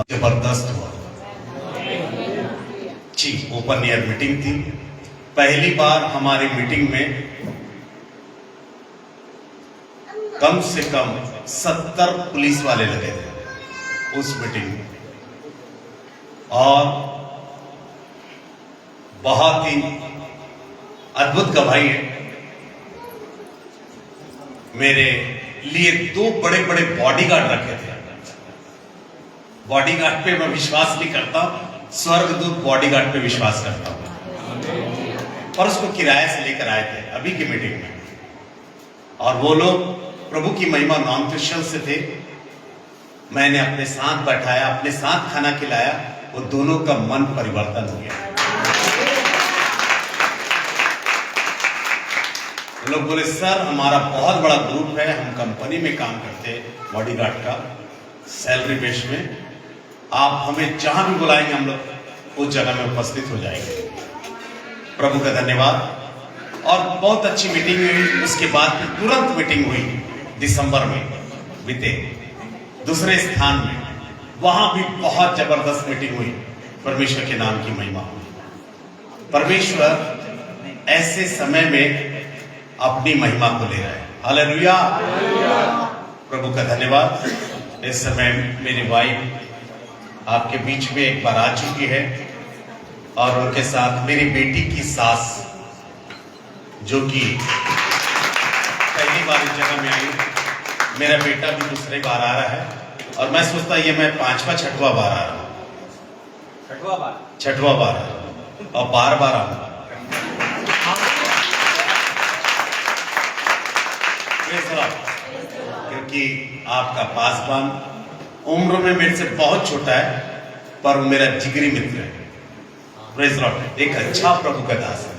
जबरदस्त हुआ जी। Open air meeting थी। पहली बार हमारी मीटिंग में कम से कम 70 पुलिस वाले लगे थे उस मीटिंग में, और बहुत ही अद्भुत गवाही है। मेरे लिए 2 बड़े बड़े बॉडीगार्ड रखे थे। बॉडीगार्ड पे मैं विश्वास नहीं करता, स्वर्गदूत बॉडीगार्ड पे विश्वास करता हूं। और उसको किराए से लेकर आए थे अभी की मीटिंग में, और वो लोग प्रभु की महिमा नॉन क्रिश्चियन से थे। मैंने अपने साथ बैठाया, अपने साथ खाना खिलाया, वो दोनों का मन परिवर्तन हो गया। लोग बोले, सर हमारा बहुत बड़ा ग्रुप है, हम कंपनी में काम करते हैं बॉडीगार्ड का, सैलरी बेस में, आप हमें जहां भी बुलाएंगे हम लोग उस जगह में उपस्थित हो जाएंगे। प्रभु का धन्यवाद। और बहुत अच्छी मीटिंग हुई। उसके बाद फिर तुरंत मीटिंग हुई दिसंबर में बीते दूसरे स्थान में, वहां भी बहुत जबरदस्त मीटिंग हुई। परमेश्वर के नाम की महिमा हुई। परमेश्वर ऐसे समय में अपनी महिमा को ले रहा है। हालेलुया, प्रभु का धन्यवाद। इस समय मेरी वाइफ आपके बीच में एक बार आ चुकी है, और उनके साथ मेरी बेटी की सास, जो कि पहली बार इस जगह में आई। मेरा बेटा भी दूसरे बार आ रहा है, और मैं सोचता ये मैं 5वां 6वां बार आ रहा हूं। 6वां बार और बार बार आऊंगा। क्योंकि आपका पासवान उम्र में मेरे से बहुत छोटा है, पर वो मेरा जिगरी मित्र है। Praise Lord. एक अच्छा प्रभु का दास है।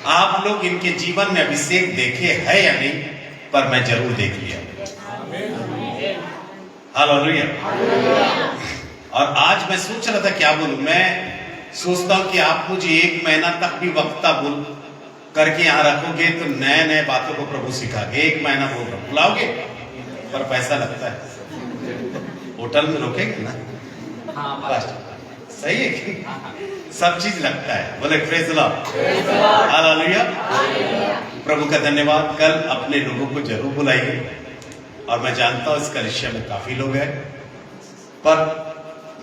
आप लोग इनके जीवन में अभिषेक देखे है या नहीं, पर मैं जरूर देख लिया। हालेलुया। और आज मैं सोच रहा था क्या बोलूं। मैं सोचता हूं कि आप मुझे 1 महीना तक भी वक्ता बोल करके यहाँ रखोगे तो नए नए बातों को प्रभु सिखागे। 1 महीना बोल रहा हूं, बुलाओगे, पर पैसा लगता है। होटल में रुकेंगे ना, सही है कि सब चीज लगता है। बोले प्रेज लॉर्ड, हालेलुया। प्रभु का धन्यवाद। कल अपने लोगों को जरूर बुलाइए, और मैं जानता हूं इस कलिसिया में काफी लोग हैं, पर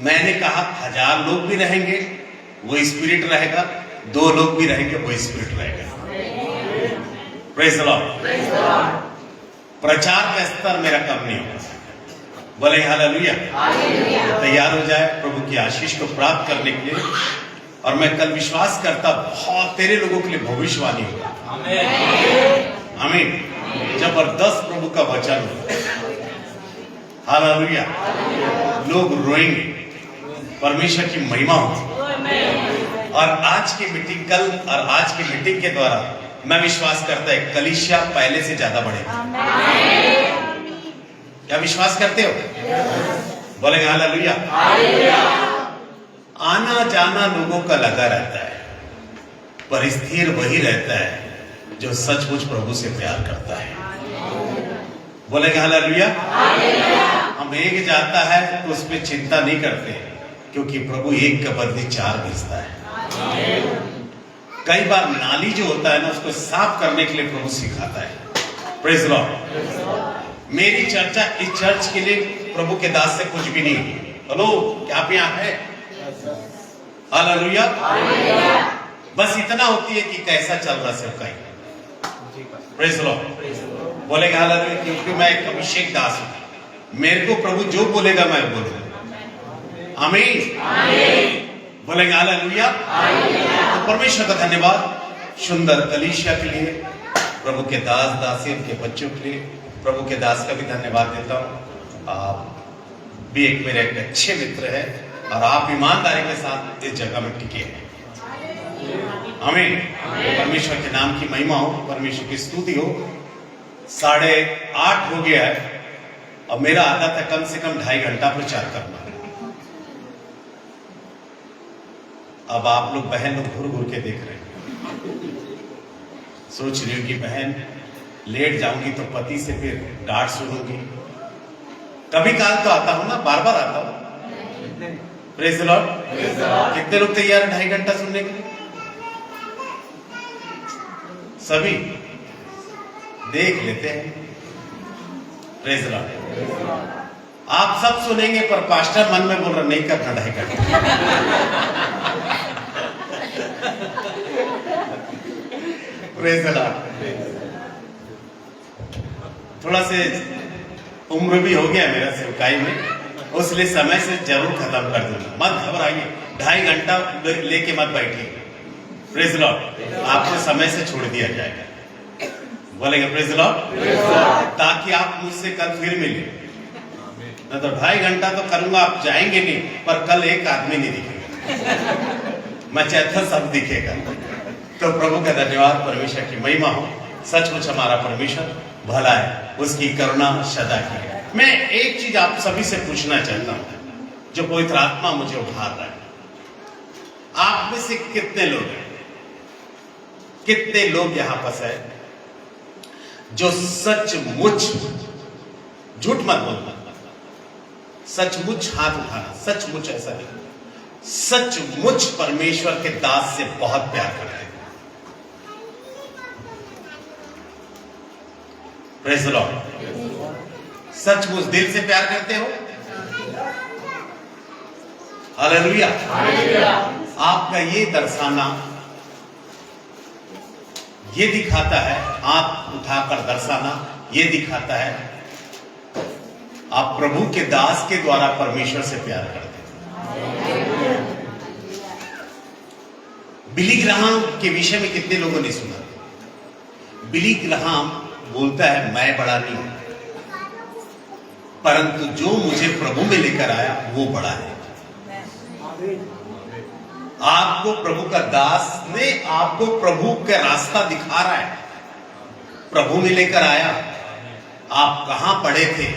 मैंने कहा 1000 लोग भी रहेंगे वो स्पिरिट रहेगा, 2 लोग भी रहेंगे वो स्पिरिट रहेगा। Praise Lord. प्रचार का स्तर मेरा कम नहीं होगा। बोले हालेलुया। तैयार हो जाए प्रभु की आशीष को प्राप्त करने के लिए। और मैं कल विश्वास करता बहुत तेरे लोगों के लिए भविष्यवाणी होगा। आमीन। जबरदस्त प्रभु का वचन होगा। हालेलुया। लोग रोएंगे, परमेश्वर की महिमा होगी। और आज की मीटिंग, कल और आज की मीटिंग के द्वारा मैं विश्वास करता है कलीसिया पहले से ज्यादा बढ़ेगा। क्या विश्वास करते हो? बोलेंगे हालेलुया। आना जाना लोगों का लगा रहता है, पर स्थिर वही रहता है जो सचमुच प्रभु से प्यार करता है। बोलेंगे हालेलुया। हम एक जाता है तो उस पर चिंता नहीं करते, क्योंकि प्रभु एक का बदले 4 भेजता है। कई बार नाली जो होता है ना, उसको साफ करने के लिए प्रभु सिखाता है। Praise Lord. मेरी चर्चा इस चर्च के लिए प्रभु के दास से कुछ भी नहीं। हेलो, क्या आप यहाँ है? हालेलुया। बस इतना होती है कि कैसा चल रहा सबका। Praise Lord. बोलेगा हालेलुया, क्योंकि मैं एक अभिषेक दास हूं। मेरे को प्रभु जो बोलेगा मैं बोलूंगा। आमीन। बोलेंगे हालेलुया। तो परमेश्वर का धन्यवाद सुंदर कलीसिया के लिए, प्रभु के दास दासी, उनके बच्चों के लिए प्रभु के दास का भी धन्यवाद देता हूँ। आप भी एक मेरे एक अच्छे मित्र है, और आप ईमानदारी के साथ इस जगह में टिके हैं। आमीन। परमेश्वर के नाम की महिमा हो, परमेश्वर की स्तुति हो। 8:30 हो गया है, और मेरा आदत है कम से कम 2.5 घंटा प्रचार करना। अब आप लोग बहन लोग घूर घूर के देख रहे हैं, सोच रही हो कि बहन लेट जाऊंगी तो पति से फिर डांट सुनूंगी। कभी काल तो आता हूं ना, बार बार आता हूं। Praise the Lord. कितने लोग तैयार हैं 2.5 घंटा सुनने के लिए? सभी देख लेते हैं। Praise the Lord. आप सब सुनेंगे पर पास्टर मन में बोल रहा नहीं करना 2.5 घंटा। Praise the Lord. थोड़ा से उम्र भी हो गया मेरा सेवकाई में, उसलिए समय से जरूर खत्म कर दूंगा। मत घबराइए, 2.5 घंटा लेके मत बैठिए। Praise the Lord. आपको समय से छोड़ दिया जाएगा। बोलेंगे प्रेज द लॉर्ड, ताकि आप मुझसे कल फिर मिले। न तो 2.5 घंटा तो करूंगा, आप जाएंगे नहीं, पर कल एक आदमी नहीं दिखेगा, मैं चाहता सब दिखेगा। तो प्रभु का धन्यवाद, परमेश्वर की महिमा हो। सचमुच हमारा परमेश्वर भला है, उसकी करुणा सदा की है। मैं एक चीज आप सभी से पूछना चाहता हूं, जो पवित्र आत्मा मुझे उभार रहा है। आप में से कितने लोग हैं, कितने लोग यहां पर है जो सचमुच, झूठ मत बोलना, सचमुच हाथ उठाना, सचमुच ऐसा नहीं, सचमुच परमेश्वर के दास से बहुत प्यार करते हैं? Praise the Lord. सचमुच दिल से प्यार करते हो? हालेलुया। आपका ये दर्शाना ये दिखाता है, हाथ उठाकर दर्शाना ये दिखाता है आप प्रभु के दास के द्वारा परमेश्वर से प्यार करते हैं। बिली ग्राहम के विषय में कितने लोगों ने सुना? बिली ग्राहम बोलता है मैं बड़ा नहीं हूं, परंतु जो मुझे प्रभु में लेकर आया वो बड़ा है। आपको प्रभु का दास ने आपको प्रभु का रास्ता दिखा रहा है, प्रभु में लेकर आया। आप कहां पड़े थे?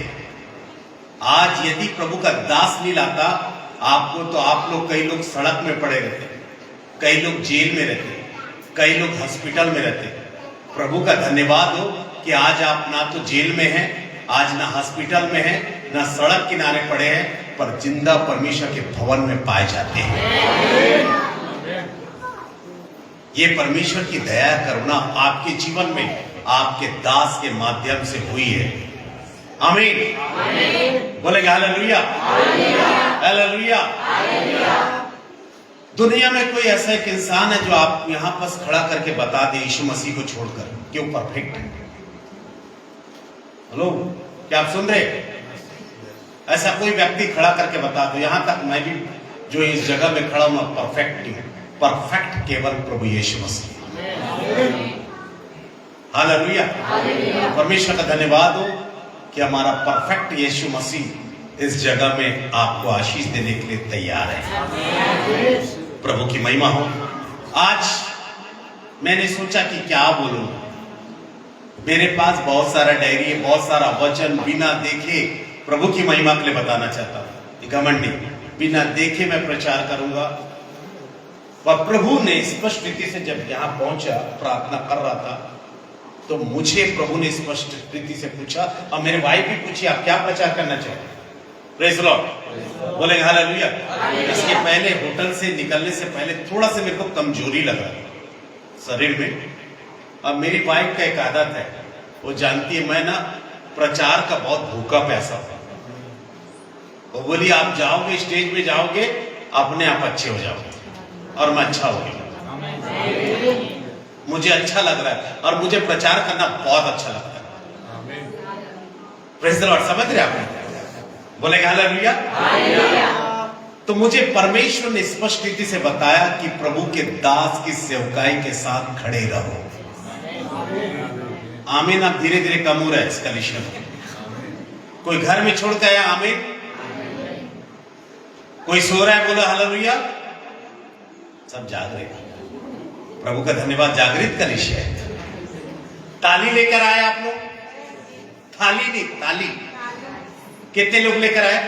आज यदि प्रभु का दास नहीं लाता आपको, तो आप लोग, कई लोग सड़क में पड़े रहते, कई लोग जेल में रहते, कई लोग हॉस्पिटल में रहते। प्रभु का धन्यवाद हो कि आज आप ना तो जेल में हैं, आज ना हॉस्पिटल में हैं, ना सड़क किनारे पड़े हैं, पर जिंदा परमेश्वर के भवन में पाए जाते हैं। ये परमेश्वर की दया करुणा आपके जीवन में आपके दास के माध्यम से हुई है। आमीन। बोलेंगे हालेलुया, हालेलुया। दुनिया में कोई ऐसा एक इंसान है जो आप यहां पास खड़ा करके बता दे यीशु मसीह को छोड़कर कि वो परफेक्ट है? हेलो, क्या आप सुन रहे? ऐसा कोई व्यक्ति खड़ा करके बता दो, यहां तक मैं भी जो इस जगह में खड़ा हूं परफेक्ट नहीं हूं। परफेक्ट केवल प्रभु यीशु मसीह। हालेलुया। परमेश्वर का धन्यवाद हो कि हमारा परफेक्ट यीशु मसीह इस जगह में आपको आशीष देने के लिए तैयार है। प्रभु की महिमा हो। आज मैंने सोचा कि क्या बोलूं, मेरे पास बहुत सारा डायरी है, बहुत सारा वचन बिना देखे प्रभु की महिमा के लिए बताना चाहता हूं। घमंड नहीं, बिना देखे मैं प्रचार करूंगा। और प्रभु ने स्पष्ट रीति से जब यहां पहुंचा, प्रार्थना कर रहा था, तो मुझे प्रभु ने स्पष्ट रीति से पूछा, और मेरे भाई भी पूछी आप क्या प्रचार करना चाहते हैं? Praise the Lord. बोलेंगे हालेलुया। इसके पहले होटल से निकलने से पहले थोड़ा सा मेरे को कमजोरी लगा शरीर में। अब मेरी वाइफ का एक आदत है, वो जानती है मैं ना प्रचार का बहुत भूखा प्यासा हूं। वो बोली आप जाओगे, स्टेज पे जाओगे, अपने आप अच्छे हो जाओगे, और मैं अच्छा हो गया। मुझे अच्छा लग रहा है और मुझे प्रचार करना बहुत अच्छा लगता है। Praise the Lord. समझ रहे आप? बोलेंगे हालेलुया। तो मुझे परमेश्वर ने स्पष्ट रीति से बताया कि प्रभु के दास की सेवकाई के साथ खड़े रहो। आमीन। अब धीरे धीरे कम हो रहा है इसका कलीसिया में। कोई घर में छोड़ के आया, आमीन। कोई सो रहा है, बोलो हालेलुया। सब जाग रहे हैं। प्रभु का धन्यवाद, जागृत कलीसिया है। ताली लेकर आए आप लोग? थाली नहीं, ताली। कितने लोग लेकर आए?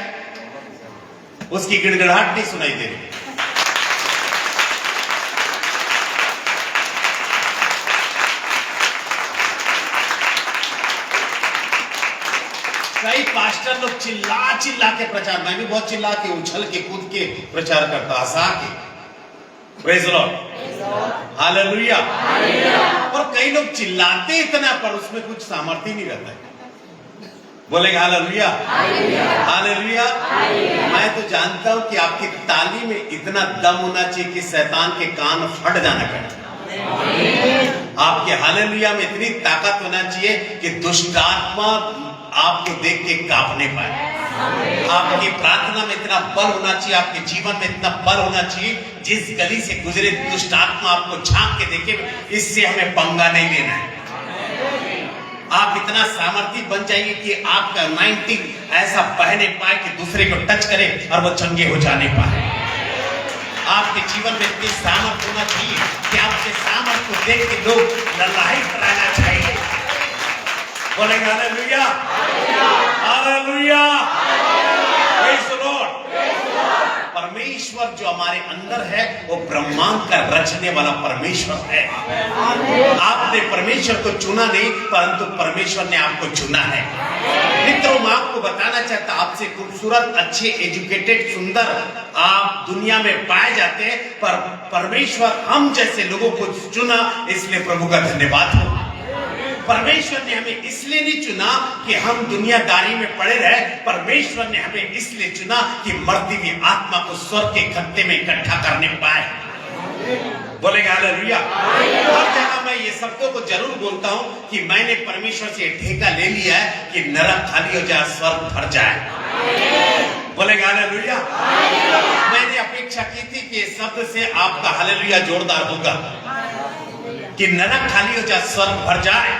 उसकी गिड़गिड़ाहट नहीं सुनाई दे रही। कई पास्टर लोग चिल्ला चिल्ला के प्रचार, मैं भी बहुत चिल्ला के उछल के कूद के प्रचार करता, हंसा के। Praise the Lord, hallelujah. और कई लोग चिल्लाते इतना पर उसमें कुछ सामर्थ्य नहीं रहता है। बोलेगा हालेलुया, हालेलुया। मैं तो जानता हूं कि आपकी ताली में इतना दम होना चाहिए कि शैतान के कान फट जाना चाहिए। आपके हालेलुया में इतनी ताकत होना चाहिए कि दुष्ट आत्मा आपको देख के कांपने पाए। आपकी प्रार्थना में इतना बल होना चाहिए, आपके जीवन में इतना बल होना चाहिए, जिस गली से गुजरे दुष्ट आत्मा आपको झांक के देखे, इससे हमें पंगा नहीं लेना है। आप इतना सामर्थ्य बन जाइए कि आपका 90 ऐसा बहने पाए कि दूसरे को टच करे और वो चंगे हो जाने पाए। आपके जीवन में इतनी सामर्थ्य होना चाहिए कि आपके सामर्थ्य को देख के लोग ललायत रहना चाहिए। बोलेंगे hallelujah, hallelujah, praise the Lord. परमेश्वर जो हमारे अंदर है वो ब्रह्मांड का रचने वाला परमेश्वर है। आपने परमेश्वर को चुना नहीं, परंतु परमेश्वर ने आपको चुना है। मित्रों, मैं आपको बताना चाहता, आपसे खूबसूरत, अच्छे, एजुकेटेड, सुंदर आप दुनिया में पाए जाते हैं, पर परमेश्वर हम जैसे लोगों को चुना, इसलिए प्रभु का धन्यवाद हो। परमेश्वर ने हमें इसलिए नहीं चुना कि हम दुनियादारी में पड़े रहे, परमेश्वर ने हमें इसलिए चुना कि मरती हुई आत्मा को स्वर्ग के खत्ते में इकट्ठा करने पाए। बोलेगा हालेलुया। हर जगह मैं ये शब्दों को जरूर बोलता हूं कि मैंने परमेश्वर से ठेका ले लिया है कि नरक खाली हो जाए, स्वर्ग भर जाए। बोलेगा हालेलुया। मैंने अपेक्षा की थी कि इस शब्द से आपका हालेलुया जोरदार होगा कि नरक खाली हो जाए, स्वर्ग भर जाए।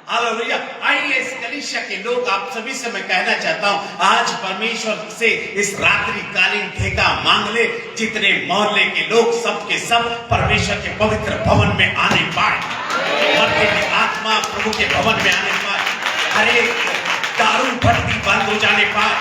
हालेलुया। आइए इस कलीसिया के लोग, आप सभी से मैं कहना चाहता हूं, आज परमेश्वर से इस रात्रि कालीन ठेका मांग ले। जितने मोहल्ले के लोग सब के सब परमेश्वर के पवित्र भवन में आने पाए, मरते की आत्मा प्रभु के भवन में आने पाए, हर एक दारू भट्टी बंद हो जाने पाए,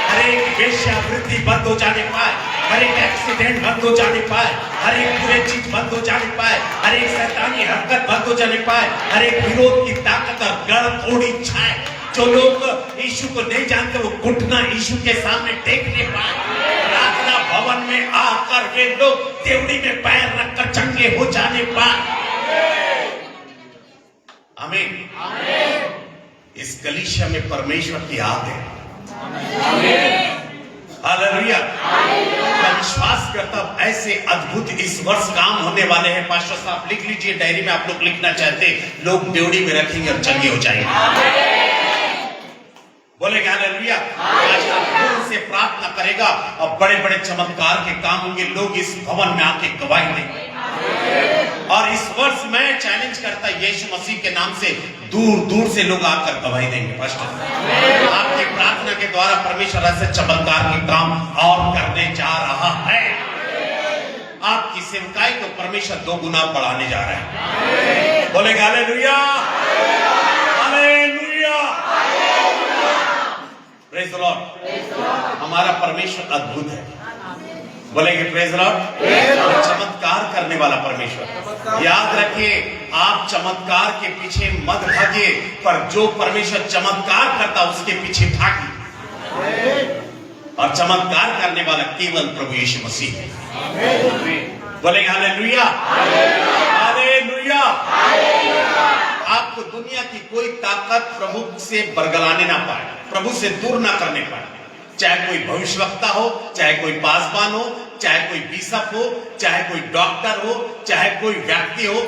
हर एक वेश्यावृत्ति बंद हो जाने पाए, हर एक एक्सीडेंट बंद हो जाने पाए, हर एक बुरे चीज बंद हो जाने पाए, हर एक शैतानी हरकत बंद हो जाने पाए, हर एक विरोध की ताकत और गढ़ थोड़ी छाए। जो लोग यीशु को नहीं जानते वो घुटना यीशु के सामने टेकने पाए। प्रार्थना भवन में आकर वे लोग देवड़ी में पैर रखकर चंगे हो जाने पाए। आमीन। इस कलीसिया में परमेश्वर की आग है। हालेलुया। मैं विश्वास करता हूं ऐसे अद्भुत इस वर्ष काम होने वाले हैं। पास्टर साहब लिख लीजिए, डायरी में आप लोग लिखना चाहते, लोग ड्यूटी में रखेंगे और चंगे हो जाएंगे। बोलेगा हालेलुया। पास्टर से प्रार्थना करेगा और बड़े बड़े चमत्कार के काम होंगे। लोग इस भवन में आके गवाही देंगे। और इस वर्ष मैं चैलेंज करता यीशु मसीह के नाम से दूर दूर से लोग आकर गवाही देंगे। पास्टर, आपकी प्रार्थना के द्वारा परमेश्वर ऐसे चमत्कार के काम और करने जा रहा है। आपकी सेवकाई को परमेश्वर 2 गुना बढ़ाने जा रहा है। बोलेगा hallelujah, hallelujah, praise the Lord. हमारा परमेश्वर अद्भुत है। बोलेंगे प्रेज़ द लॉर्ड। चमत्कार करने वाला परमेश्वर। याद रखिए, आप चमत्कार के पीछे मत भागिए, पर जो परमेश्वर चमत्कार करता उसके पीछे भागिए। और चमत्कार करने वाला केवल प्रभु यीशु मसीह है। बोलेंगे हालेलुया, हालेलुया। आपको दुनिया की कोई ताकत प्रभु से बरगलाने ना पाए, प्रभु से दूर ना करने पाए। चाहे कोई भविष्यवक्ता हो, चाहे कोई पासवान हो, चाहे कोई बिशप हो, चाहे कोई डॉक्टर हो, चाहे कोई व्यक्ति हो,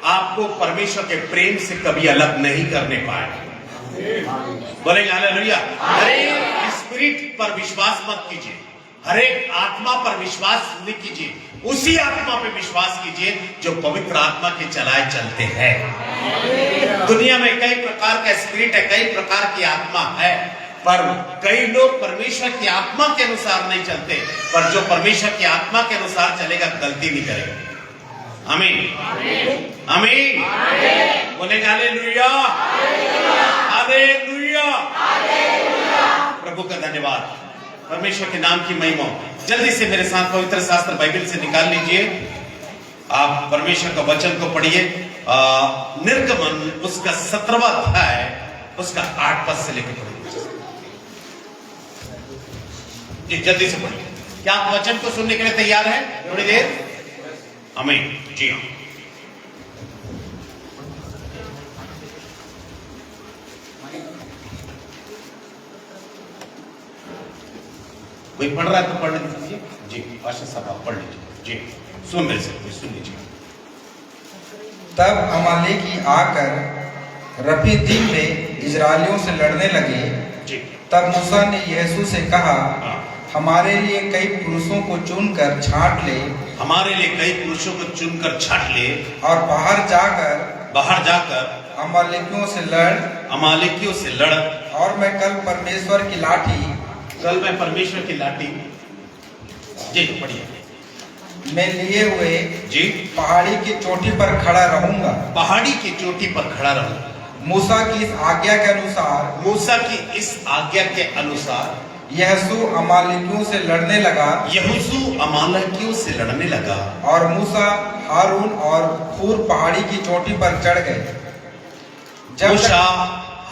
आपको परमेश्वर के प्रेम से कभी अलग नहीं करने पाए। बोलेंगे हालेलुया। हर एक स्पिरिट पर विश्वास मत कीजिए, हर एक आत्मा पर विश्वास नहीं कीजिए, उसी आत्मा पे विश्वास कीजिए जो पवित्र आत्मा के चलाए चलते हैं। दुनिया में कई प्रकार का स्पिरिट है, कई प्रकार की आत्मा है, पर कई लोग परमेश्वर की आत्मा के अनुसार नहीं चलते। पर जो परमेश्वर की आत्मा के अनुसार चलेगा गलती नहीं करेगा। आमीन, आमीन। बोलेगा हालेलुया, हालेलुया। प्रभु का धन्यवाद, परमेश्वर के नाम की महिमा। जल्दी से मेरे साथ पवित्र शास्त्र बाइबल से निकाल लीजिए। आप परमेश्वर का वचन को पढ़िए। निर्गमन उसका 17वां अध्याय उसका 8 पद से लेकर पढ़िए जी, जल्दी से पढ़िए। क्या आप वचन को सुनने के लिए तैयार हैं? थोड़ी देर आमीन। जी हाँ, कोई पढ़ रहा है तो पढ़ने दीजिए जी। पाशा साहब आप पढ़ लीजिए जी, सुन रहे से सुन लीजिए। तब अमालेकी आकर रफीदीम में इजरायलियों से लड़ने लगे जी। तब मूसा ने यीशु से कहा, हाँ। हमारे लिए कई पुरुषों को चुनकर छांट ले, हमारे लिए कई पुरुषों को चुनकर छांट ले, और बाहर जाकर अमालेकियों से लड़, अमालेकियों से लड़, और मैं कल परमेश्वर की लाठी जी पढ़िए में लिए हुए जी, पहाड़ी की चोटी पर खड़ा रहूंगा। पहाड़ी की चोटी पर खड़ा रहूंगा। मूसा की इस आज्ञा के अनुसार मूसा की इस आज्ञा के अनुसार यहोशू अमालेकियों से लड़ने लगा, यहोशू अमालेकियों से लड़ने लगा, और मूसा, हारून और हूर पहाड़ी की चोटी पर चढ़ गए। मूसा,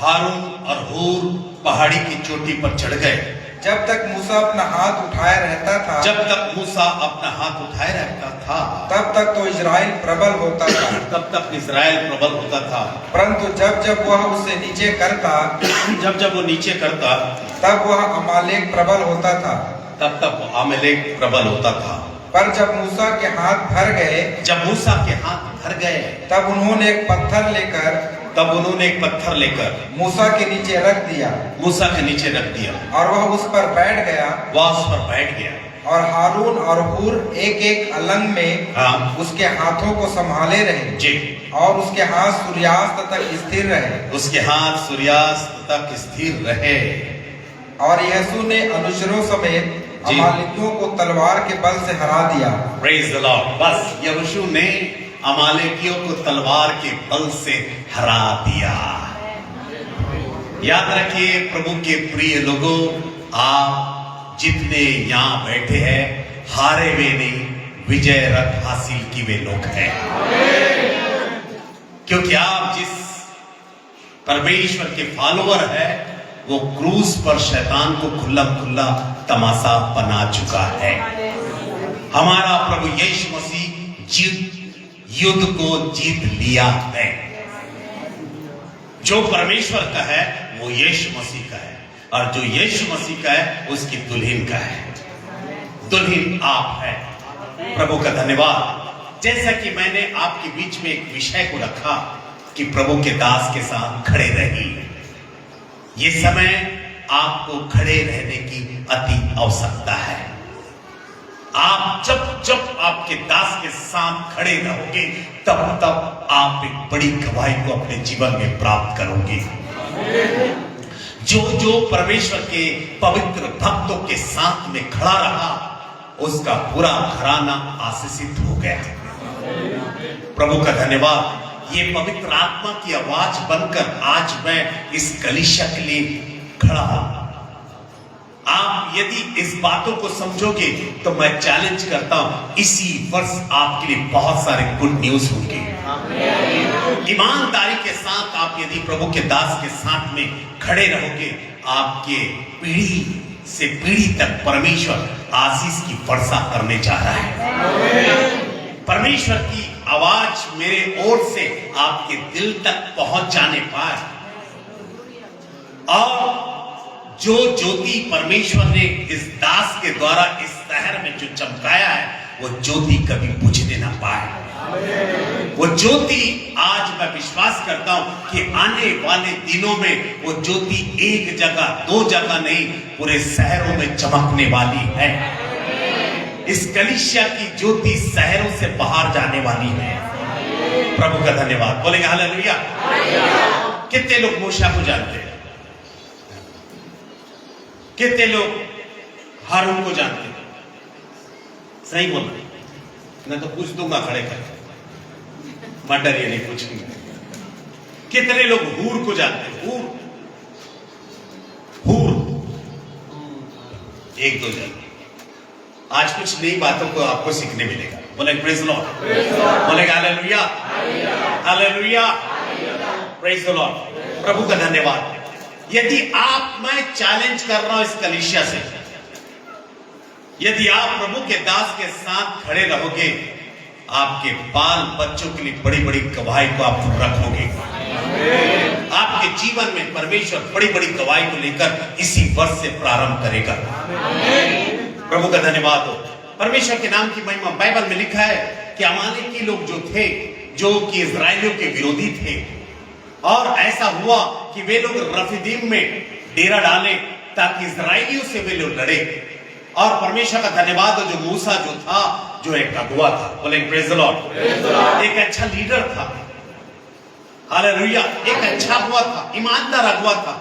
हारून और हूर पहाड़ी की चोटी पर चढ़ गए। जब तक मूसा अपना हाथ उठाए रहता था, तब तक तो इजराइल प्रबल होता था। परंतु जब जब वह उसे नीचे करता, जब वो नीचे करता, तब वह अमालेक प्रबल होता था। तब अमालेक प्रबल होता था। पर जब मूसा के हाथ भर गए, तब उन्होंने एक पत्थर लेकर मूसा के नीचे रख दिया, और वह उस पर बैठ गया। और हारून और हूर एक एक अलंग में उसके हाथों को संभाले रहे जी, और उसके हाथ सूर्यास्त तक स्थिर रहे। और यीशु ने अनुचरों समेत अमालेकियों को तलवार के बल से हरा दिया। Praise the Lord. बस यहोशू ने अमालेकियों को तलवार के बल से हरा दिया। याद रखिए प्रभु के प्रिय लोगों, आप जितने यहाँ बैठे हैं, हारे हुए नहीं, विजय रथ हासिल की वे लोग हैं। क्योंकि आप जिस परमेश्वर के फॉलोअर है, वो क्रूस पर शैतान को खुल्ला खुल्ला तमाशा बना चुका है। हमारा प्रभु यीशु मसीह युद्ध को जीत लिया है। जो परमेश्वर का है वो यीशु मसीह का है, और जो यीशु मसीह का है उसकी दुल्हन का है। दुल्हन आप है। प्रभु का धन्यवाद। जैसा कि मैंने आपके बीच में एक विषय को रखा कि प्रभु के दास के साथ खड़े रहिए। ये समय आपको खड़े रहने की अति आवश्यकता है। आप जब आपके दास के साथ खड़े रहोगे, तब आप एक बड़ी गवाही को अपने जीवन में प्राप्त करोगे। जो परमेश्वर के पवित्र भक्तों के साथ में खड़ा रहा, उसका पूरा घराना आशीषित हो गया। प्रभु का धन्यवाद। ये पवित्र आत्मा की आवाज बनकर आज मैं इस कलीसिया के लिए खड़ा हूं। आप यदि इस बातों को समझोगे तो मैं चैलेंज करता हूं, इसी वर्ष आपके लिए बहुत सारे गुड न्यूज होंगे। ईमानदारी के साथ आप यदि प्रभु के दास के साथ में खड़े रहोगे, आपके पीढ़ी से पीढ़ी तक परमेश्वर आशीष की वर्षा करने जा रहा है। परमेश्वर की आवाज मेरे ओर से आपके दिल तक पहुंच जाने पाए, और जो ज्योति परमेश्वर ने इस दास के द्वारा इस शहर में जो चमकाया है, वो ज्योति कभी बुझने ना पाए। वो ज्योति आज मैं विश्वास करता हूं कि आने वाले दिनों में वो ज्योति एक जगह दो जगह नहीं, पूरे शहरों में चमकने वाली है। इस कलीसिया की ज्योति शहरों से बाहर जाने वाली है। प्रभु का धन्यवाद। बोलेंगे हालेलुया। कितने लोग मूसा को जानते हैं? कितने लोग हारून को जानते हैं? सही बोल रहे, मैं तो पूछ दूंगा खड़े करके, मत डरिए, नहीं पूछूंगा। कितने लोग हूर को जानते हैं? हूर एक दो जन। आज कुछ नई बातों को आपको सीखने मिलेगा। बोले प्रेज द लॉर्ड, बोले hallelujah, hallelujah, praise the Lord. प्रभु का धन्यवाद। यदि आप, मैं चैलेंज कर रहा हूं इस कलीसिया से, यदि आप प्रभु के दास के साथ खड़े रहोगे, आपके बाल बच्चों के लिए बड़ी बड़ी गवाही को आप रखोगे। आपके जीवन में परमेश्वर बड़ी बड़ी गवाही को लेकर इसी वर्ष से प्रारंभ करेगा। प्रभु का धन्यवाद हो। परमेश्वर के नाम की महिमा। बाइबल में लिखा है कि अमालेकी लोग जो थे, जो कि इजराइलियों के विरोधी थे, और ऐसा हुआ कि वे लोग रफीदीम में डेरा डाले ताकि इजराइलियों से वे लोग लड़े। और परमेश्वर का धन्यवाद हो, जो मूसा जो था, जो एक अगुआ था, बोले प्रेज द लॉर्ड, एक अच्छा लीडर था, हालेलुया, एक अच्छा अगुआ था, ईमानदार अगुआ था,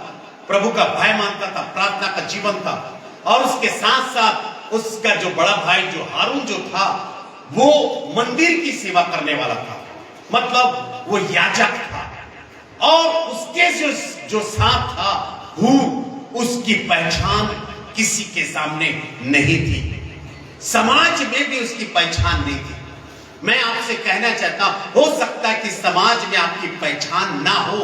प्रभु का भय मानता था, प्रार्थना का जीवन था। और उसके साथ साथ उसका जो बड़ा भाई जो हारून जो था, वो मंदिर की सेवा करने वाला था, मतलब वो याजक था। और उसके जो साथ था उसकी पहचान किसी के सामने नहीं थी, समाज में भी उसकी पहचान नहीं थी। मैं आपसे कहना चाहता हूं, हो सकता है कि समाज में आपकी पहचान ना हो,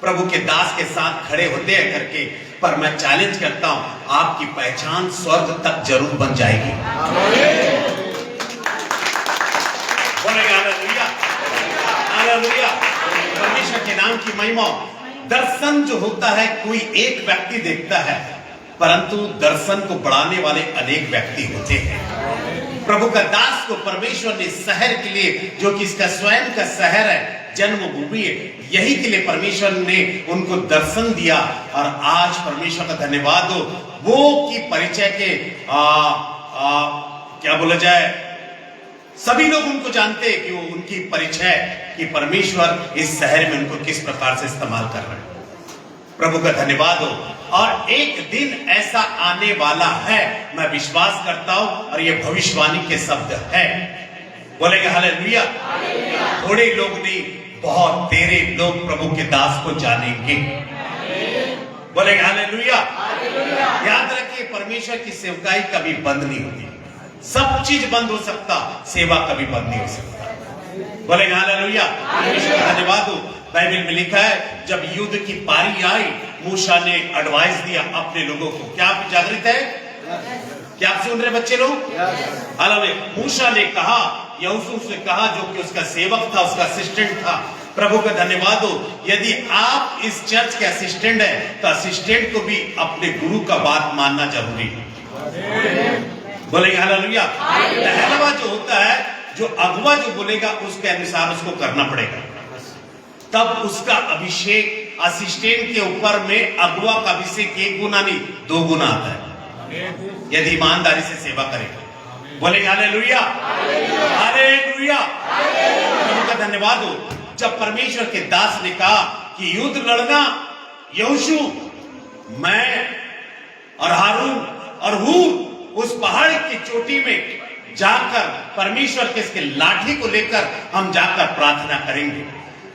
प्रभु के दास के साथ खड़े होते हैं करके, पर मैं चैलेंज करता हूं, आपकी पहचान स्वर्ग तक जरूर बन जाएगी। बोलेगा हालेलुया, हालेलुया। परमेश्वर के नाम की महिमा। दर्शन जो होता है, कोई एक व्यक्ति देखता है, परंतु दर्शन को बढ़ाने वाले अनेक व्यक्ति होते हैं। प्रभु का दास को परमेश्वर ने शहर के लिए, जो कि इसका स्वयं का शहर है, जन्मभूमि है, यही के लिए परमेश्वर ने उनको दर्शन दिया। और आज परमेश्वर का धन्यवाद हो, वो की परिचय के क्या बोला जाए, सभी लोग उनको जानते हैं कि वो उनकी परिचय कि परमेश्वर इस शहर में उनको किस प्रकार से इस्तेमाल कर रहे हैं। प्रभु का धन्यवाद हो। और एक दिन ऐसा आने वाला है, मैं विश्वास करता हूं, और ये भविष्यवाणी के शब्द है। बोलेगा हालेलुया। थोड़े लोग नहीं, बहुत तेरे लोग प्रभु के दास को जानेंगे। बोलेगा हालेलुया। याद रखिए, परमेश्वर की सेवकाई कभी बंद नहीं होती। सब चीज बंद हो सकता, सेवा कभी बंद नहीं हो सकता। बोलेगा हालेलुया। परमेश्वर का धन्यवाद हो। बाइबल में लिखा है, जब युद्ध की पारी आई, मूसा ने एडवाइस दिया अपने लोगों को। क्या आप जागृत है? क्या आप सुन रहे बच्चे लोग? हालेलुया। मूसा ने कहा, यहोशू से कहा, जो कि उसका सेवक था, उसका असिस्टेंट था। प्रभु का धन्यवाद हो। यदि आप इस चर्च के असिस्टेंट हैं, तो असिस्टेंट को भी अपने गुरु का बात मानना जरूरी है। बोलेंगे हालेलुया। पहलवा जो होता है, जो अगुआ जो बोलेगा, उसके अनुसार उसको करना पड़ेगा, तब उसका अभिषेक असिस्टेंट के ऊपर में अगुआ का अभिषेक 1 गुना नहीं 2 गुना आता है, यदि ईमानदारी से सेवा करेगा। बोलेगा हालेलुया, हालेलुया। प्रभु का धन्यवाद हो। जब परमेश्वर के दास ने कहा कि युद्ध लड़ना, यहोशू, मैं और हारून और हूर उस पहाड़ की चोटी में जाकर परमेश्वर के इसके लाठी को लेकर हम जाकर प्रार्थना करेंगे।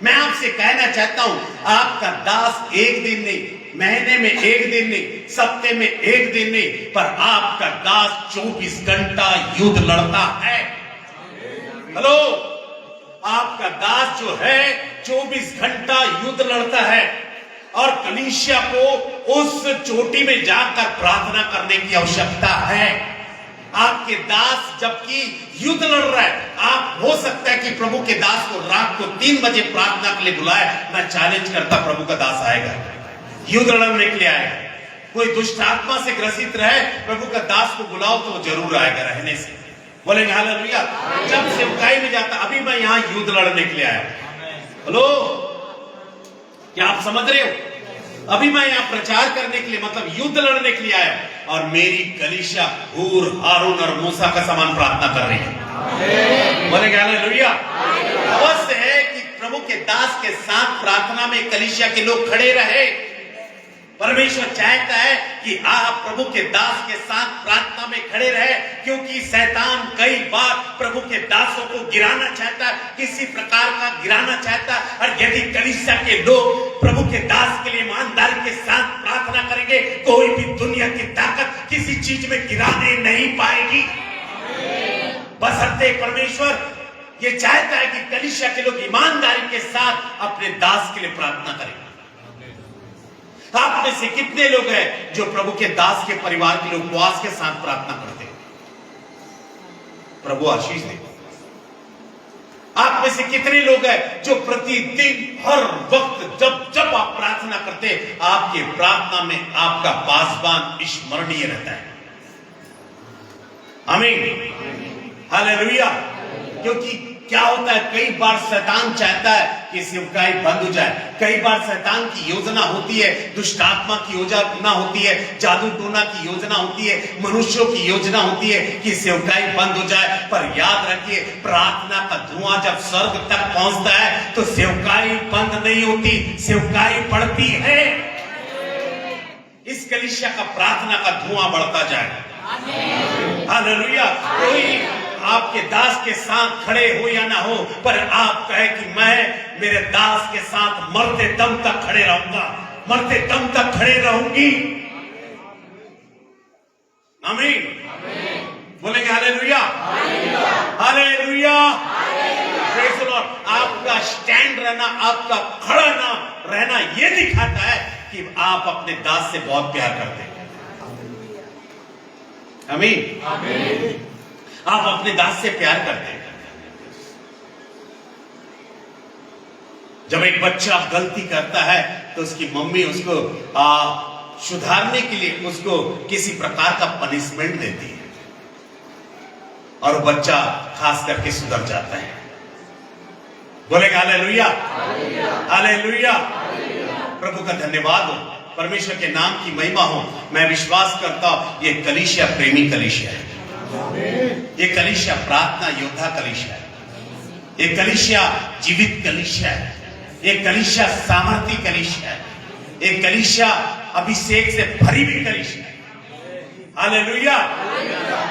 मैं आपसे कहना चाहता हूं, आपका दास एक दिन नहीं, महीने में एक दिन नहीं, सप्ते में एक दिन नहीं, पर आपका दास 24 घंटा युद्ध लड़ता है। हेलो, आपका दास जो है 24 घंटा युद्ध लड़ता है, और कलीसिया को उस चोटी में जाकर प्रार्थना करने की आवश्यकता है। आपके दास जबकि युद्ध लड़ रहा है, आप हो सकता है कि प्रभु के दास को रात को 3 बजे प्रार्थना के लिए बुलाए। मैं चैलेंज करता, प्रभु का दास आएगा, युद्ध लड़ने के लिए आएगा। कोई दुष्ट आत्मा से ग्रसित रहे, प्रभु का दास को बुलाओ तो वो जरूर आएगा रहने से। बोलेंगे हालेलुया। जब सेवकाई में जाता, अभी मैं यहाँ युद्ध लड़ने के लिए आया। हेलो, क्या आप समझ रहे हो? अभी मैं यहाँ प्रचार करने के लिए, मतलब युद्ध लड़ने के लिए आया, और मेरी कलीसिया हूर, हारून और मूसा का समान प्रार्थना कर रही है। बोलेंगे हालेलुया। अवश्य है कि प्रभु के दास के साथ प्रार्थना में कलीसिया के लोग खड़े रहे। परमेश्वर चाहता है कि आप प्रभु के दास के साथ प्रार्थना में खड़े रहे, क्योंकि शैतान कई बार प्रभु के दासों को गिराना चाहता है, किसी प्रकार का गिराना चाहता है। और यदि कलीसिया के लोग प्रभु के दास के लिए ईमानदारी के साथ प्रार्थना करेंगे, कोई भी दुनिया की ताकत किसी चीज में गिराने नहीं पाएगी। बशर्ते परमेश्वर ये चाहता है कि कलीसिया के लोग ईमानदारी के साथ अपने दास के लिए प्रार्थना करें। आप में से कितने लोग हैं जो प्रभु के दास के परिवार के लिए उपवास के साथ प्रार्थना करते हैं? प्रभु आशीष दे। आप में से कितने लोग हैं जो प्रतिदिन हर वक्त जब जब आप प्रार्थना करते हैं, आपके प्रार्थना में आपका पासवान स्मरणीय रहता है? आमीन, हालेलुया। क्योंकि क्या होता है, कई बार शैतान चाहता है कि सेवकाई बंद हो जाए। कई बार शैतान की योजना होती है, दुष्ट आत्मा की योजना होती है, जादू टोना की योजना होती है, मनुष्यों की योजना होती है कि सेवकाई बंद हो जाए। पर याद रखिए, प्रार्थना का धुआं जब स्वर्ग तक पहुंचता है तो सेवकाई बंद नहीं होती, सेवकाई बढ़ती है। इस कलीसिया का प्रार्थना का धुआं बढ़ता जाए। हालेलुया। कोई आपके दास के साथ खड़े हो या ना हो, पर आप कहे कि मैं मेरे दास के साथ मरते दम तक खड़े रहूंगा, मरते दम तक खड़े रहूंगी। आमीन, बोलेंगे hallelujah, hallelujah, praise the Lord. आपका स्टैंड रहना, आपका खड़ा रहना यह दिखाता है कि आप अपने दास से बहुत प्यार करते हैं। आमीन, आमीन। आप अपने दास से प्यार करते हैं। जब एक बच्चा गलती करता है तो उसकी मम्मी उसको सुधारने के लिए उसको किसी प्रकार का पनिशमेंट देती है और वो बच्चा खास करके सुधर जाता है। बोलेगा हालेलुया, हालेलुया। प्रभु का धन्यवाद हो, परमेश्वर के नाम की महिमा हो। मैं विश्वास करता हूं ये कलीसिया प्रेमी कलीसिया है, ये कलीसिया प्रार्थना योद्धा कलीसिया है, ये कलीसिया जीवित कलीसिया है, ये कलीसिया सामर्थी कलीसिया है, ये कलीसिया अभिषेक से भरी हुई कलीसिया है। Hallelujah,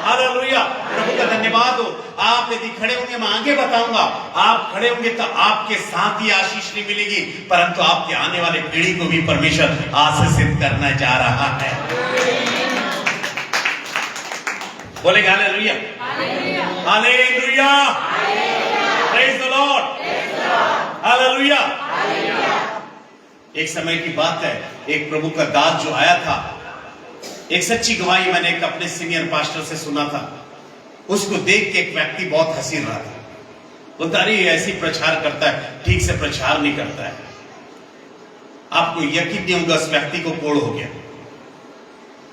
hallelujah. प्रभु का धन्यवाद हो। आप यदि खड़े होंगे, मैं आगे बताऊंगा, आप खड़े होंगे तो आपके साथ ही आशीष नहीं मिलेगी, परंतु आपके आने वाले पीढ़ी को भी परमेश्वर आशीषित करना जा रहा है। बोलेंगे hallelujah, hallelujah, praise the Lord, hallelujah. एक समय की बात है, एक प्रभु का दास जो आया था, एक सच्ची गवाही मैंने एक अपने सीनियर पास्टर से सुना था। उसको देख के एक व्यक्ति बहुत हंसी रहा था। बोलता, अरे ऐसी प्रचार करता है, ठीक से प्रचार नहीं करता है। आपको यकीन नहीं होगा, उस व्यक्ति को कोढ़ हो गया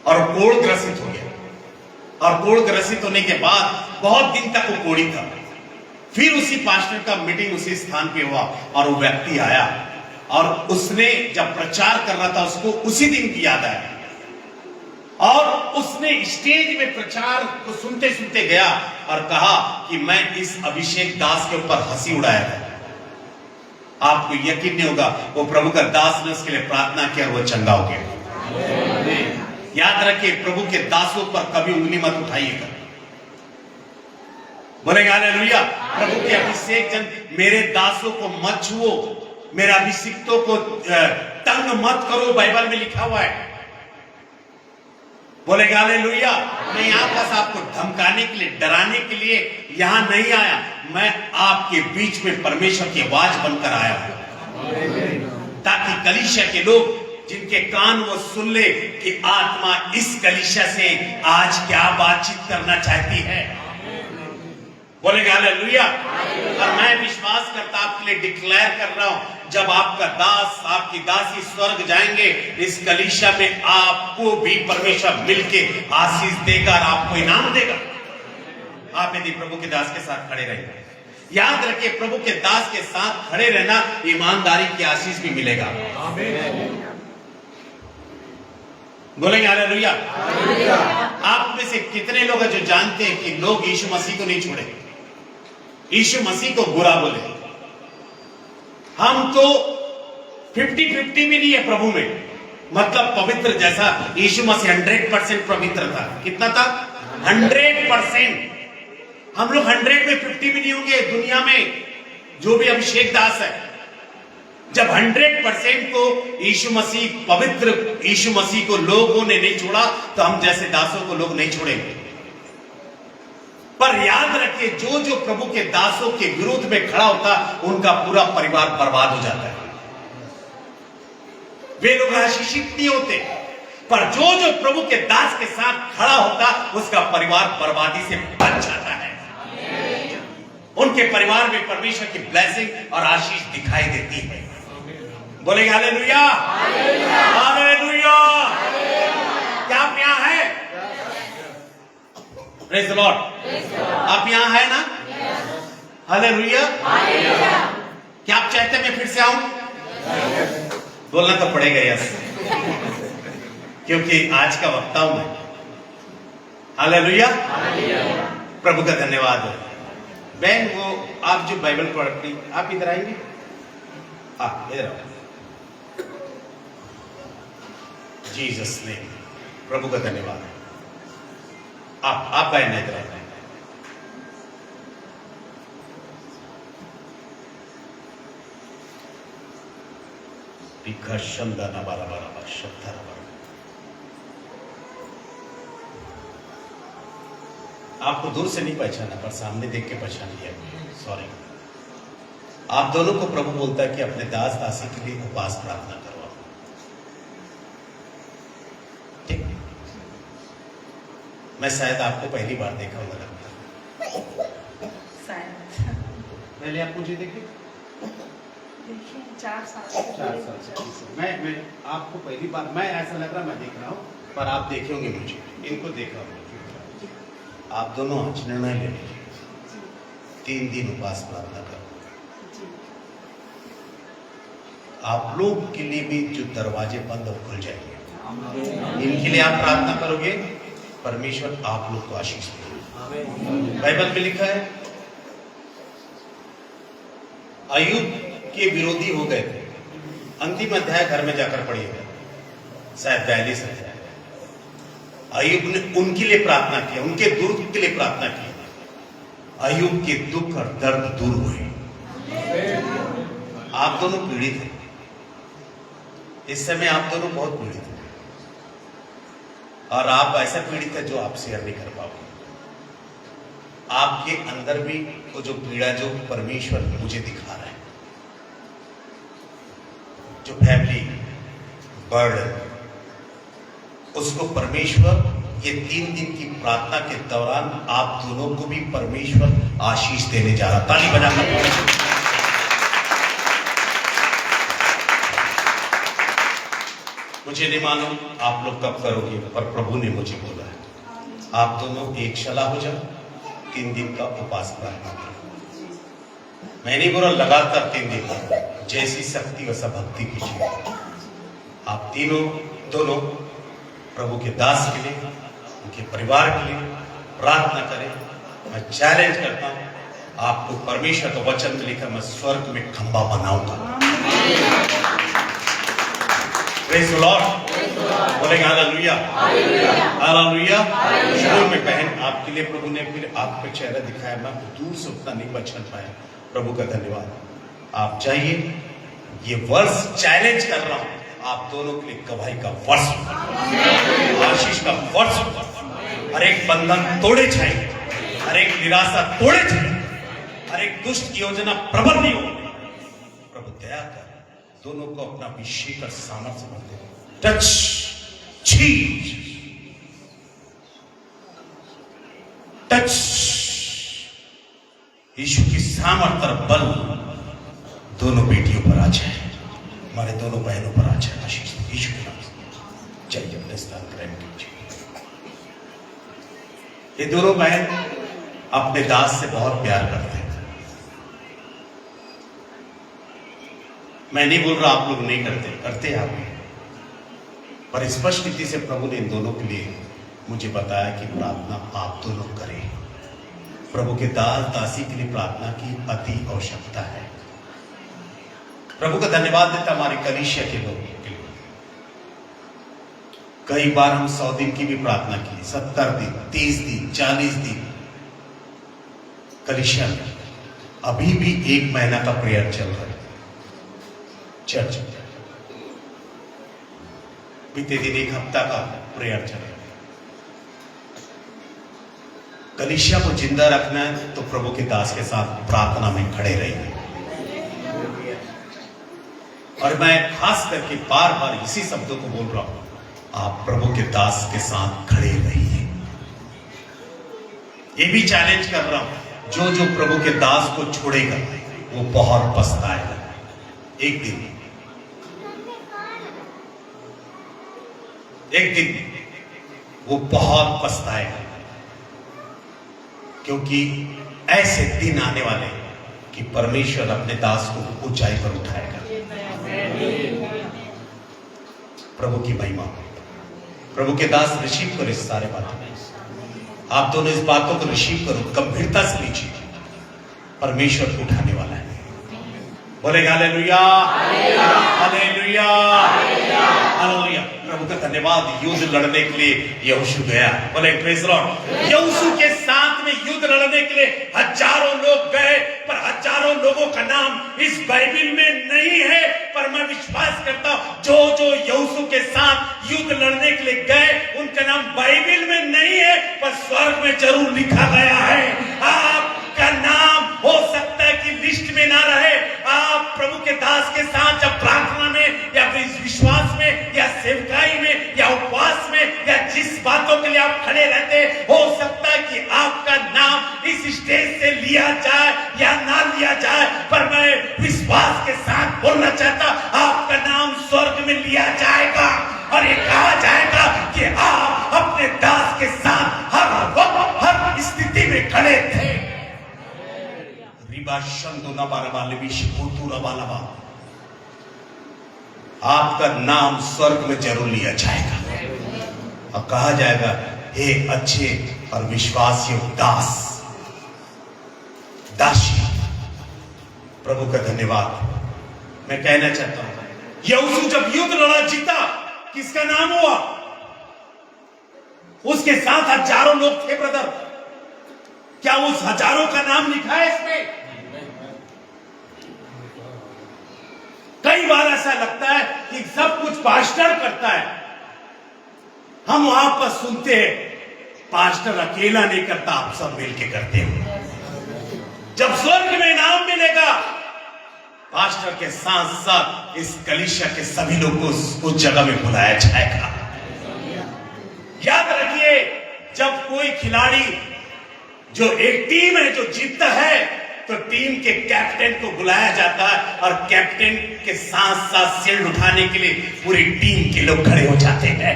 और कोढ़ ग्रसित हो गया, और कोढ़ ग्रसित होने के बाद बहुत दिन तक वो कोढ़ी था। फिर उसी पास्टर का मीटिंग उसी स्थान पे हुआ और वो व्यक्ति आया और उसने जब प्रचार कर रहा था, उसको उसी दिन की याद आया और उसने स्टेज में प्रचार को सुनते सुनते गया और कहा कि मैं इस अभिषेक दास के ऊपर हंसी उड़ाया था। आपको यकीन नहीं होगा, वो प्रभु का दास ने उसके लिए प्रार्थना किया और वो चंगा हो गया। याद रखिए, प्रभु के दासों पर कभी उंगली मत उठाइएगा। बोलेंगे हालेलुया। प्रभु के अभिषेक जन, मेरे दासों को मत छुओ, मेरे अभिषिक्तों को तंग मत करो, बाइबल में लिखा हुआ है। बोलेंगे हालेलुया। मैं यहाँ बस आपको धमकाने के लिए, डराने के लिए यहां नहीं आया। मैं आपके बीच में परमेश्वर की आवाज बनकर आया हूं, ताकि कलीसिया के लोग जिनके कान वो सुन ले कि आत्मा इस कलीसिया से आज क्या बातचीत करना चाहती है। बोलेंगे हालेलुया। और मैं विश्वास करता, आपके लिए डिक्लेयर कर रहा हूं, जब आपका दास, आपकी दासी स्वर्ग जाएंगे, इस कलीसिया में आपको भी परमेश्वर मिलके आशीष देगा और आपको इनाम देगा। आप यदि प्रभु के दास के साथ खड़े रहेंगे, याद रखिए, प्रभु के दास के साथ खड़े रहना, ईमानदारी की आशीष भी मिलेगा। बोलेंगे हालेलुया। आप में से कितने लोग हैं जो जानते हैं कि लोग यीशु मसीह को नहीं छोड़े, यीशु मसीह को बुरा बोले? हम तो 50-50 भी नहीं है प्रभु में, मतलब पवित्र जैसा यीशु मसीह 100% पवित्र था। कितना था? 100%। हम लोग 100 में 50 भी नहीं होंगे दुनिया में जो भी अभिषेक दास है। जब 100% को यीशु मसीह, पवित्र यीशु मसीह को लोगों ने नहीं छोड़ा, तो हम जैसे दासों को लोग नहीं छोड़ेंगे। पर याद रखिए, जो जो प्रभु के दासों के विरोध में खड़ा होता, उनका पूरा परिवार बर्बाद हो जाता है। वे लोग आशीषित नहीं होते, पर जो जो प्रभु के दास के साथ खड़ा होता उसका परिवार बर्बादी से बच जाता है। उनके परिवार में परमेश्वर की ब्लेसिंग और आशीष दिखाई देती है। बोलेंगे हालेलुया, हालेलुया। क्या आप यहां हैं? Praise the Lord. आप यहां हैं ना? हालेलुया। क्या आप चाहते हैं मैं फिर से आऊं? बोलना तो पड़ेगा यस, क्योंकि आज का वक्ता हूं मैं। हालेलुया, प्रभु का धन्यवाद है। बहन वो आप जो बाइबल पढ़ती, आप इधर आएंगे? इधर आओ। जीसस ने, प्रभु का धन्यवाद है। आप बहन इधर आए। आपको दूर से नहीं पहचाना, पर सामने देख के पहचान लिया। सॉरी। आप दोनों को प्रभु बोलता है कि अपने दास दासी के लिए उपवास प्रार्थना करो। ठीक। मैं शायद आपको पहली बार देखा होगा लगता है। पहले आप मुझे देखे? 4 साल से। मैं आपको पहली बार, मैं ऐसा लग रहा मैं देख रहा हूँ, पर आप देखे होंगे मुझे, इनको देखा होगा। आप दोनों आज निर्णय ले लीजिए, 3 दिन उपवास प्रार्थना करो। आप लोग के लिए भी जो दरवाजे बंद और खुल जाएंगे, इनके लिए आप प्रार्थना करोगे, परमेश्वर आप लोग को आशीष देगा। बाइबल में लिखा है अय्यूब के विरोधी हो गए थे। अंतिम अध्याय घर में जाकर पढ़िएगा, शायद 42 अध्याय। अय्यूब ने उनके लिए प्रार्थना किया, उनके दुख के लिए प्रार्थना की। अय्यूब के दुख और दर्द दूर हुए। आप दोनों पीड़ित हैं इस समय, आप दोनों बहुत पीड़ित हैं, और आप ऐसा पीड़ित है जो आप शेयर नहीं कर पाओगे। आपके अंदर भी वो जो पीड़ा जो परमेश्वर मुझे दिखा रहा है, जो फैमिली बर्डन, उसको परमेश्वर ये 3 दिन की प्रार्थना के दौरान आप दोनों को भी परमेश्वर आशीष देने जा रहा। ताली बजाकर। मुझे नहीं मालूम आप लोग कब करोगे, पर प्रभु ने मुझे बोला है आप दोनों एक सलाह हो जाओ, 3 दिन का उपवास प्रार्थना करो। मैं नहीं बोला लगातार 3 दिन का, जैसी शक्ति वैसा भक्ति कीजिए। आप दोनों प्रभु के दास के लिए, उनके परिवार के लिए प्रार्थना करें। मैं चैलेंज करता हूं, आपको परमेश्वर का वचन में लिखा मैं स्वर्ग में खंबा बनाऊंगा। Praise the Lord. बोलेंगे हालेलुया, हालेलुया। शुरू में बहन आपके लिए प्रभु ने फिर आपका चेहरा दिखाया, मैं दूर से उतना नहीं पहचान पाया। प्रभु का धन्यवाद। आप चाहिए, ये वर्ष चैलेंज कर रहा हूं आप दोनों के लिए, गवाही का वर्ष, आशीष का वर्ष। हर एक बंधन तोड़े जाए, हर एक निराशा तोड़े जाए, हर एक दुष्ट योजना प्रबल नहीं हो। प्रभु दया कर दोनों को अपना अभिषेक और सामर्थ्य भर दे। टच, चीज, टच, यीशु की सामर्थ्य और बल दोनों बेटियों पर आ जाए, हमारे दोनों बहनों पर आ जाए। आशीष यीशु के नाम से। चाहिए अपने स्थान ग्रहण कीजिए। ये दोनों बहन अपने दास से बहुत प्यार करते हैं। मैं नहीं बोल रहा आप लोग नहीं करते, करते आप भी, पर स्पष्ट रीति से प्रभु ने इन दोनों के लिए मुझे बताया कि प्रार्थना आप दोनों करें। प्रभु के दास दासी के लिए प्रार्थना की अति आवश्यकता है। प्रभु का धन्यवाद देता हमारे कलीसिया के लोगों के लिए। कई बार हम 100 दिन की भी प्रार्थना की, 70 दिन, 30 दिन, 40 दिन कलीसिया में। अभी भी 1 महीना का प्रेयर चल रहा है चर्च। बीते दिन 1 हफ्ता का प्रेयर चल रहा है। कलीसिया को जिंदा रखना है तो प्रभु के दास के साथ प्रार्थना में खड़े रहिए। और मैं खास करके बार बार इसी शब्दों को बोल रहा हूं, आप प्रभु के दास के साथ खड़े रहिए। ये भी चैलेंज कर रहा हूं, जो जो प्रभु के दास को छोड़ेगा वो बहुत पछताएगा एक दिन। एक दिन वो बहुत पछताएगा, क्योंकि ऐसे दिन आने वाले कि परमेश्वर अपने दास को ऊंचाई पर उठाएगा। प्रभु की महिमा, प्रभु के दास रिसीव करो इस सारे बातों में। आप दोनों इस बातों को रिसीव करो, गंभीरता से लीजिए। परमेश्वर उठाने वाला है। बोलेगा हालेलुया, हालेलुया, हालेलुया। प्रभु का धन्यवाद। युद्ध लड़ने के लिए यहोशू गया। बोले प्रेज लॉर्ड। यहोशू के साथ में युद्ध लड़ने के लिए हजारों लोग गए, पर हजारों लोगों का नाम इस बाइबल में नहीं है। पर मैं विश्वास करता हूं, जो जो यहोशू के साथ युद्ध लड़ने के लिए गए उनका नाम बाइबल में नहीं है, पर स्वर्ग में जरूर लिखा गया है। आपका नाम हो सकता है कि लिस्ट में ना रहे। आप प्रभु के दास के साथ जब प्रार्थना में या विश्वास में या सेवकाई में या उपवास में या जिस बातों के लिए आप खड़े रहते, हो सकता है कि आपका नाम इस स्टेज से लिया जाए या ना लिया जाए, पर मैं विश्वास के साथ बोलना चाहता, आपका नाम स्वर्ग में लिया जाएगा और ये कहा जाएगा कि आप अपने दास के साथ हर वक्त हर स्थिति में खड़े थे। आपका नाम स्वर्ग में जरूर लिया जाएगा और कहा जाएगा, हे अच्छे और विश्वासयोग्य दास, दासी। प्रभु का धन्यवाद। मैं कहना चाहता हूं, यहोशू जब युद्ध लड़ा, जीता, किसका नाम हुआ? उसके साथ हजारों लोग थे ब्रदर। क्या उस हजारों का नाम लिखा है इसमें? कई बार ऐसा लगता है कि सब कुछ पास्टर करता है। हम वहां पर सुनते हैं, पास्टर अकेला नहीं करता, आप सब मिलके करते हो। जब स्वर्ग में नाम मिलेगा, पास्टर के साथ साथ इस कलीसिया के सभी लोग को उस जगह में बुलाया जाएगा। याद रखिए, जब कोई खिलाड़ी, जो एक टीम है जो जीतता है, तो टीम के कैप्टन को बुलाया जाता है और कैप्टन के साथ साथ शील्ड उठाने के लिए पूरी टीम के लोग खड़े हो जाते हैं।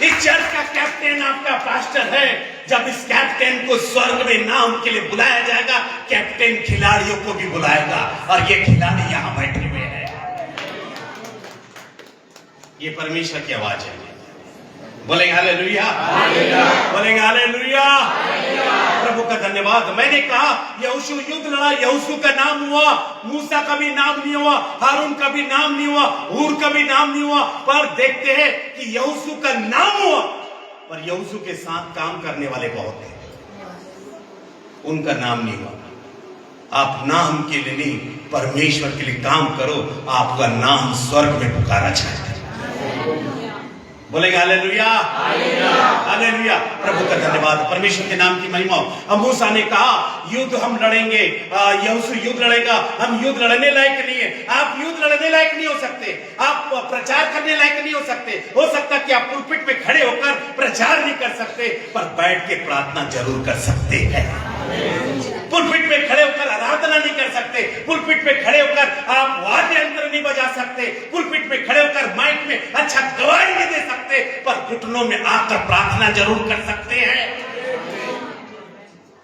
इस चर्च का कैप्टन आपका पास्टर है। जब इस कैप्टन को स्वर्ग में नाम के लिए बुलाया जाएगा, कैप्टन खिलाड़ियों को भी बुलाएगा और ये खिलाड़ी यहां बैठे हुए हैं। ये परमेश्वर की आवाज है। बोलेंगे हालेलुया, बोलेंगे हालेलुया। प्रभु का धन्यवाद। मैंने कहा यहोशू युद्ध लड़ा, यहोशू का नाम हुआ, मूसा का भी नाम नहीं हुआ, हारून का भी नाम नहीं हुआ, हूर का भी नाम नहीं हुआ, पर देखते हैं कि यहोशू का नाम हुआ। पर यहोशू के साथ काम करने वाले बहुत थे, उनका नाम नहीं हुआ। आप नाम के लिए नहीं, परमेश्वर के लिए काम करो, आपका नाम स्वर्ग में पुकारा जाएगा। बोलेगा हालेलुया, हालेलुया। प्रभु का धन्यवाद। परमेश्वर के नाम की महिमा। अब मूसा ने कहा युद्ध हम लड़ेंगे, यहोशू युद्ध लड़ेगा, हम युद्ध लड़ने लायक नहीं है। आप युद्ध लड़ने लायक नहीं हो सकते, आप प्रचार करने लायक नहीं हो सकते। हो सकता कि आप पुलपिट में खड़े होकर प्रचार नहीं कर सकते, पर बैठ के प्रार्थना जरूर कर सकते हैं। पुलपिट में खड़े होकर आराधना नहीं कर सकते, पुलपिट में खड़े होकर आप वाद्य यंत्र नहीं बजा सकते, पुलपिट में खड़े होकर माइक में अच्छा गवाही नहीं दे सकते, पर घुटनों में आकर प्रार्थना जरूर कर सकते हैं।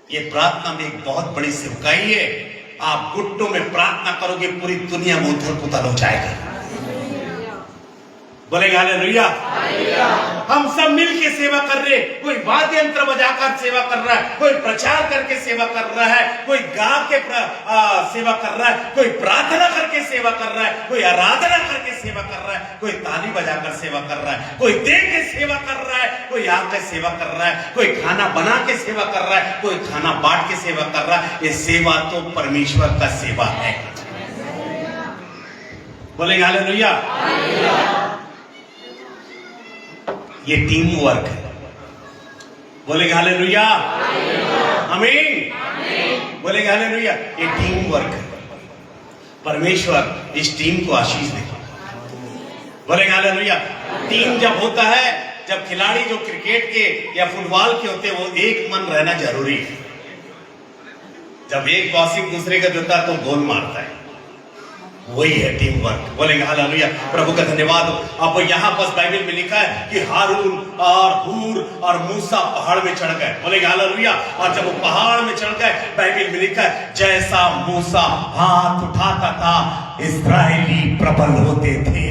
ये प्रार्थना में एक बहुत बड़ी सेवकाई है। आप घुटनों में प्रार्थना करोगे, पूरी दुनिया में उथल पुथल हो जाएगा। बोलेगा हालेलुया। हम सब मिलके सेवा कर रहे, कोई वाद्य यंत्र बजाकर सेवा कर रहा है, कोई प्रचार करके सेवा कर रहा है, कोई गा के सेवा कर रहा है, कोई प्रार्थना करके सेवा कर रहा है, कोई आराधना करके सेवा कर रहा है, कोई ताली बजाकर सेवा कर रहा है, कोई दे के सेवा कर रहा है, कोई आकर सेवा कर रहा है, कोई खाना बना के सेवा कर रहा है, कोई खाना बांट के सेवा कर रहा है। ये सेवा तो परमेश्वर का सेवा है। बोलेंगे हालेलुया। ये टीम वर्क है। बोलेंगे हालेलुया, आमीन। बोलेंगे हालेलुया। ये टीम वर्क है। परमेश्वर इस टीम को आशीष दे। बोलेंगे हालेलुया। टीम जब होता है, जब खिलाड़ी जो क्रिकेट के या फुटबॉल के होते हैं, वो एक मन रहना जरूरी है। जब एक बॉसिंग दूसरे का देता तो गोल मारता है, वही है टीम वर्क। बोलेंगे हालेलुया। प्रभु का धन्यवाद हो। अब यहाँ पर बाइबल में लिखा है कि हारून और हूर और मूसा पहाड़ में चढ़ गए। बोलेंगे हालेलुया। और जब वो पहाड़ में चढ़ गए, बाइबल में लिखा है जैसा मूसा हाथ उठाता था इस्राएली प्रबल होते थे।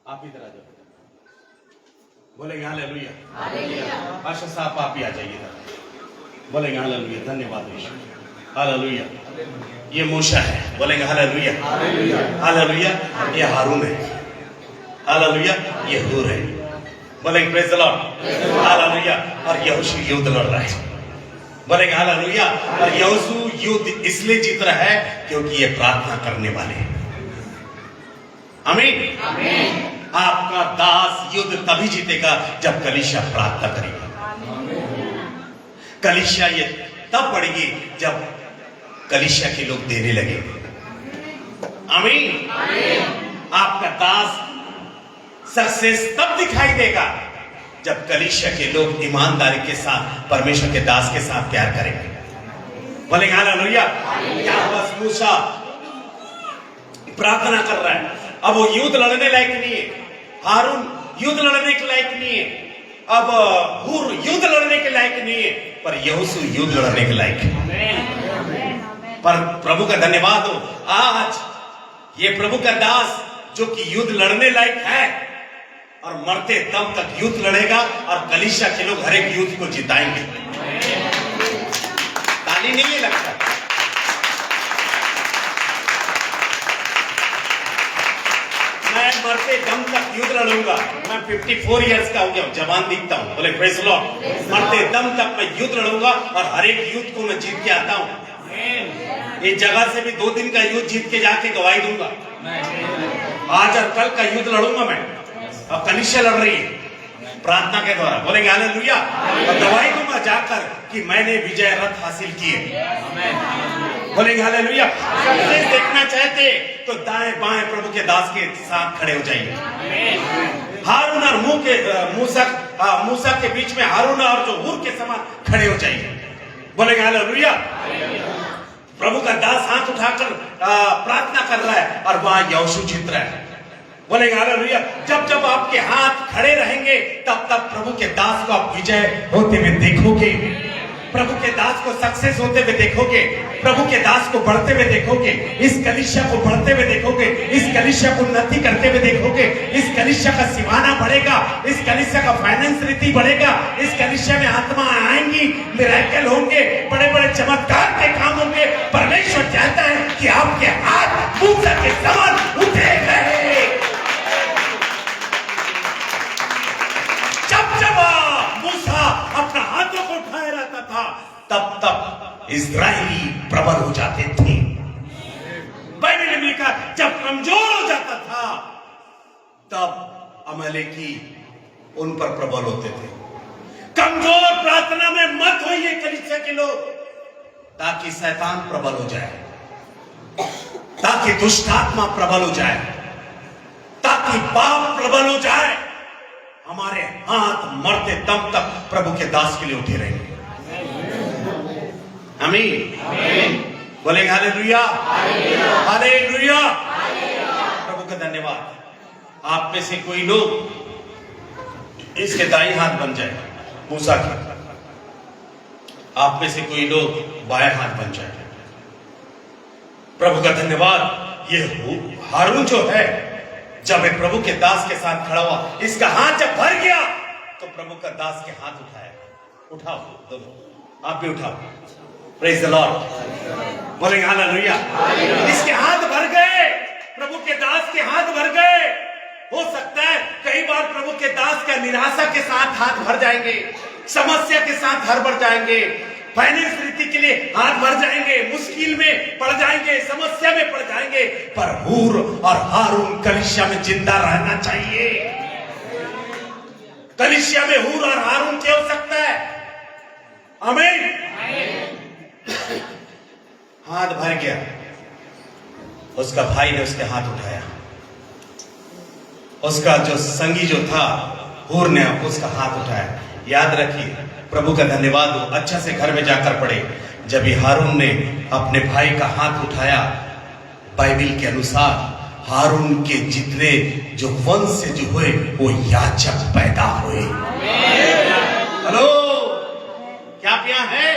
आप इधर आ जाओ। बोलेंगे हालेलुया। पाशा साहब आप ही आ जाइए इधर। बोलेंगे हालेलुया। धन्यवाद यीशु। हालेलुया। ये मूसा है। बोलेंगे हालेलुया। हालेलुया। ये हारून है। हालेलुया। ये हूर है। बोलेंगे प्रेज द लॉर्ड। हालेलुया। और यहोशू युद्ध लड़ रहा है। बोलेंगे हालेलुया। और यहोशू युद्ध इसलिए जीत रहा है क्योंकि ये प्रार्थना करने वाले हैं। आमीन। आपका दास युद्ध तभी जीतेगा जब कलीसिया प्रार्थना करेगा। कलीसिया ये तब बढ़ेगी जब कलीसिया के लोग देने लगेंगे। आमीन। आपका दास सक्सेस तब दिखाई देगा जब कलीसिया के लोग ईमानदारी के साथ परमेश्वर के दास के साथ प्यार करेंगे। बोलेंगे हालेलुया। यहाँ बस मूसा प्रार्थना कर रहा है। अब वो युद्ध लड़ने लायक नहीं है। हारून युद्ध लड़ने के लायक नहीं है। अब हूर युद्ध लड़ने के लायक नहीं है, पर यहोशू युद्ध लड़ने के लायक है। पर प्रभु का धन्यवाद हो, आज ये प्रभु का दास जो कि युद्ध लड़ने लायक है और मरते दम तक युद्ध लड़ेगा और कलीसिया के लोग हर एक युद्ध को जिताएंगे। ताली नहीं है लगता। मैं मरते दम तक युद्ध लड़ूंगा। मैं 54 इयर्स का हो गया हूं, जवान दिखता हूं। बोले प्रेज लॉर्ड। मरते दम तक मैं युद्ध लड़ूंगा और हर एक युद्ध को मैं जीत के आता हूं। इस जगह से भी 2 दिन का युद्ध जीत के जाके गवाही दूंगा। आज और कल का युद्ध लड़ूंगा मैं। अब कलीसिया लड़ रही है प्रार्थना के द्वारा। बोलेंगे हालेलुया। और गवाही दूंगा जाकर कि मैंने विजय रथ हासिल किए। बोलेंगे हालेलुया। सक्सेस देखना चाहते तो दाएं बाएं प्रभु के दास के साथ खड़े हो जाइए। हारून और मूसा के बीच में हारून और जो हूर के समान खड़े हो जाइए। बोलेंगे हालेलुया। प्रभु का दास हाथ उठाकर प्रार्थना कर रहा है और वहां यहोशू जीत रहा है। बोलेंगे हालेलुया। जब जब आपके हाथ खड़े रहेंगे तब तब प्रभु के दास को आप विजय होते हुए देखोगे। प्रभु के दास को सक्सेस होते हुए देखोगे। प्रभु के दास को बढ़ते हुए देखोगे। इस कलीसिया को बढ़ते हुए देखोगे। इस कलीसिया को उन्नति करते हुए देखोगे। इस कलीसिया का सिवाना बढ़ेगा। इस कलीसिया का फाइनेंस रीति बढ़ेगा। इस कलीसिया में आत्मा आएंगी, मिरेकल होंगे, बड़े बड़े चमत्कार के काम होंगे। परमेश्वर चाहता है कि आपके हाथ मूसा के समान उठे रहे। जब मूसा अपना हाथों को उठाए रहता था तब तब इस्राएली प्रबल हो जाते थे। बाइबल में लिखा जब कमजोर हो जाता था तब अमलेकी उन पर प्रबल होते थे। कमजोर प्रार्थना में मत होइए कलीसिया के लोग, ताकि शैतान प्रबल हो जाए, ताकि दुष्ट आत्मा प्रबल हो जाए, ताकि पाप प्रबल हो जाए। हमारे हाथ मरते दम तक प्रभु के दास के लिए उठे रहेंगे। आमीन। बोलेंगे हालेलुया। हालेलुया। प्रभु का धन्यवाद। आप में से कोई लोग इसके दाई हाथ बन जाए मूसा के, आप में से कोई लोग बाएं हाथ बन जाए। प्रभु का धन्यवाद। ये हारून जो है जब एक प्रभु के दास के साथ खड़ा हुआ, इसका हाथ जब भर गया तो प्रभु का दास के हाथ उठाया। उठाओ दोनों, आप भी उठाओ। Praise the Lord. बोलेंगे हालेलुया। इसके हाथ भर गए, प्रभु के दास के हाथ भर गए। हो सकता है कई बार प्रभु के दास का निराशा के साथ हाथ भर जाएंगे, समस्या के साथ हाथ भर जाएंगे, फाइनेंस रीति के लिए हाथ भर जाएंगे, मुश्किल में पड़ जाएंगे, समस्या में पड़ जाएंगे, पर हूर और हारून कलीसिया में जिंदा रहना चाहिए। कलीसिया में हूर और हारून क्या हो सकता है? आमीन। हाथ भर गया, उसका भाई ने उसके हाथ उठाया, उसका जो संगी जो था हूर ने उसका हाथ उठाया। याद रखिए, प्रभु का धन्यवाद हो, अच्छा से घर में जाकर पढ़े। जब ये हारून ने अपने भाई का हाथ उठाया, बाइबल के अनुसार हारून के जितने जो वंश जो हुए वो याजक पैदा हुए। हेलो, क्या आप यहां है?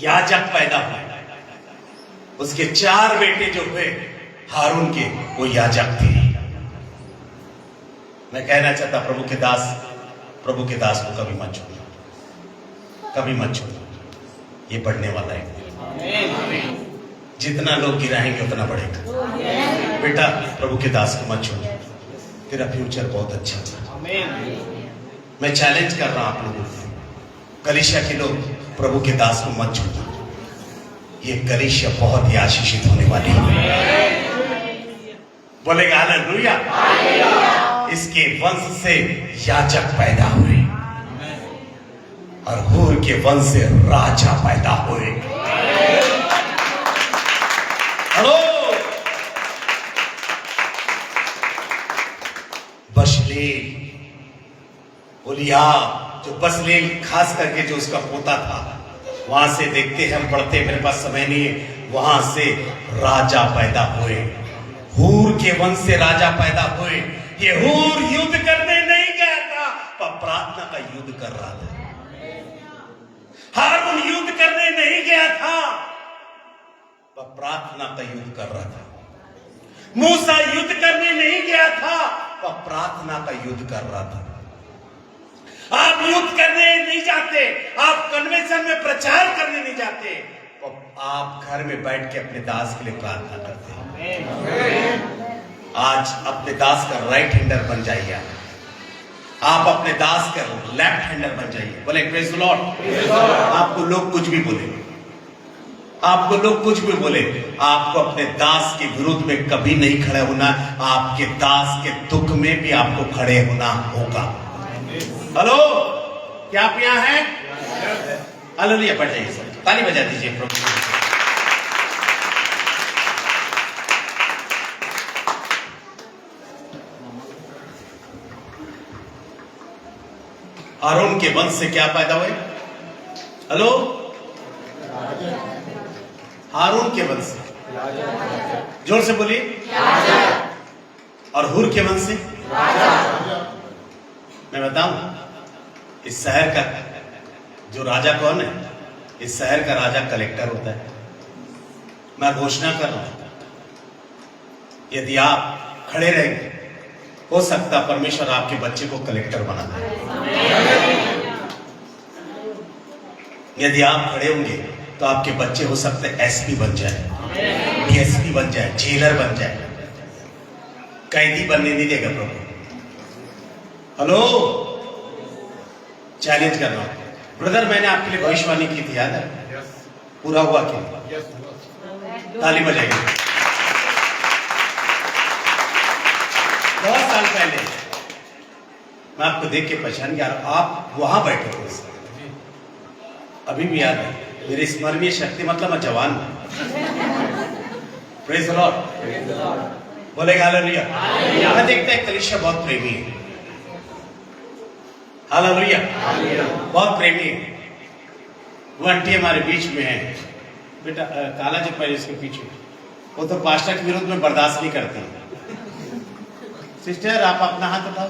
याजक पैदा हुए। उसके 4 बेटे जो हुए हारून के, वो याजक थे। मैं कहना चाहता प्रभु के दास को कभी मत छोड़ो, कभी मत छोड़ो। ये बढ़ने वाला है, जितना लोग गिराएंगे उतना बढ़ेगा। बेटा, प्रभु के दास को मत छोड़ो, तेरा फ्यूचर बहुत अच्छा है। मैं चैलेंज कर रहा हूं आप लोगों को, कलीसिया के लोग, प्रभु के दास को मत छोड़ो। ये कलीसिया बहुत ही आशीषित होने वाली है। बोलेगा हालेलुया। इसके वंश से याजक पैदा हुए और हूर के वंश से राजा पैदा हुए। हेलो, बशलेल, ओलिया, जो बसलेल खास करके जो उसका पोता था, वहां से देखते हैं, हम पढ़ते, मेरे पास समय नहीं है, वहां से राजा पैदा हुए। हूर के वंश से राजा पैदा हुए। ये हूर युद्ध करने नहीं गया था, पर प्रार्थना का युद्ध कर रहा था। हारून युद्ध करने नहीं गया था, पर प्रार्थना का युद्ध कर रहा था। मूसा युद्ध करने नहीं गया था, पर प्रार्थना का युद्ध कर रहा था। आप युद्ध करने नहीं जाते, आप कन्वेंशन में प्रचार करने नहीं जाते, तो आप घर में बैठ के अपने दास के लिए प्रार्थना करते हैं। आज अपने दास का राइट हैंडर बन जाइए, आप अपने दास का लेफ्ट हैंडर बन जाइए। बोले प्रेज द लॉर्ड। आपको लोग कुछ भी बोले, आपको लोग कुछ भी बोले, आपको अपने दास के विरुद्ध में कभी नहीं खड़े होना। आपके दास के दुख में भी आपको खड़े होना होगा। हेलो, क्या आप यहां हैं? हालेलुया, बढ़ जाइए सर, ताली बजा दीजिए प्रभु। हारून के वंश से क्या पैदा हुए? हेलो, हारून के वंश से, जोर से बोलिए। और हूर के वंश से मैं बताऊं, इस शहर का जो राजा कौन है? इस शहर का राजा कलेक्टर होता है। मैं घोषणा कर रहा हूं, यदि आप खड़े रहेंगे, हो सकता परमेश्वर आपके बच्चे को कलेक्टर बना दे। यदि आप खड़े होंगे तो आपके बच्चे हो सकते एसपी बन जाए, डीएसपी बन जाए, जेलर बन जाए। कैदी बनने नहीं देगा प्रभु। हेलो, चैलेंज कर रहा हूं ब्रदर, मैंने आपके लिए भविष्यवाणी की थी, याद है? पूरा हुआ क्या? ताली बजाइए। बहुत साल पहले मैं आपको देख के पहचान गया, आप वहां बैठे थे। अभी भी याद है, मेरी स्मरणीय शक्ति, मतलब मैं जवान हूं। Praise the Lord. बोलेगा हालेलुया। मैं देखता है कलीसिया बहुत प्रेमी है। हालेलुया, बहुत प्रेमी है। वो आंटी हमारे बीच में है, बेटा काला जो पहले इसके पीछे, वो तो पास्टर के विरोध में बर्दाश्त नहीं करती। सिस्टर, आप अपना हाथ उठाओ,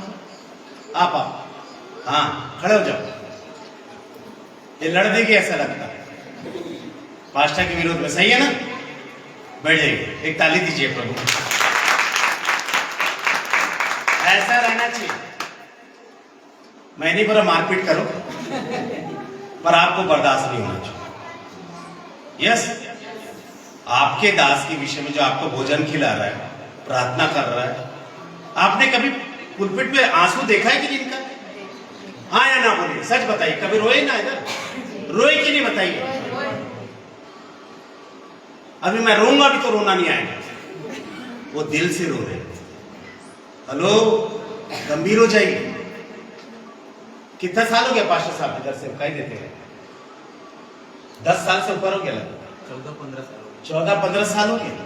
आप हाँ खड़े हो जाओ। ये लड़ देगी ऐसा लगता है पास्टर के विरोध में, सही है ना? बैठ जाइए, एक ताली दीजिए प्रभु। ऐसा रहना चाहिए। मैं नहीं बोला मारपीट करो, पर आपको बर्दाश्त नहीं होना चाहिए। यस, आपके दास के विषय में जो आपको भोजन खिला रहा है, प्रार्थना कर रहा है, आपने कभी पुलपिट में आंसू देखा है कि नहीं इनका? हाँ या ना बोलिए, सच बताइए। कभी रोए ना इधर? रोए कि नहीं बताइए? अभी मैं रोऊंगा, अभी तो रोना नहीं आएगा, वो दिल से रो रहे। हेलो, गंभीर हो जाइए। कितना साल हो गया पास्टर साहब इधर से कह देते हैं? 10 साल से ऊपर हो गया लगभग 14-15 साल हो गया।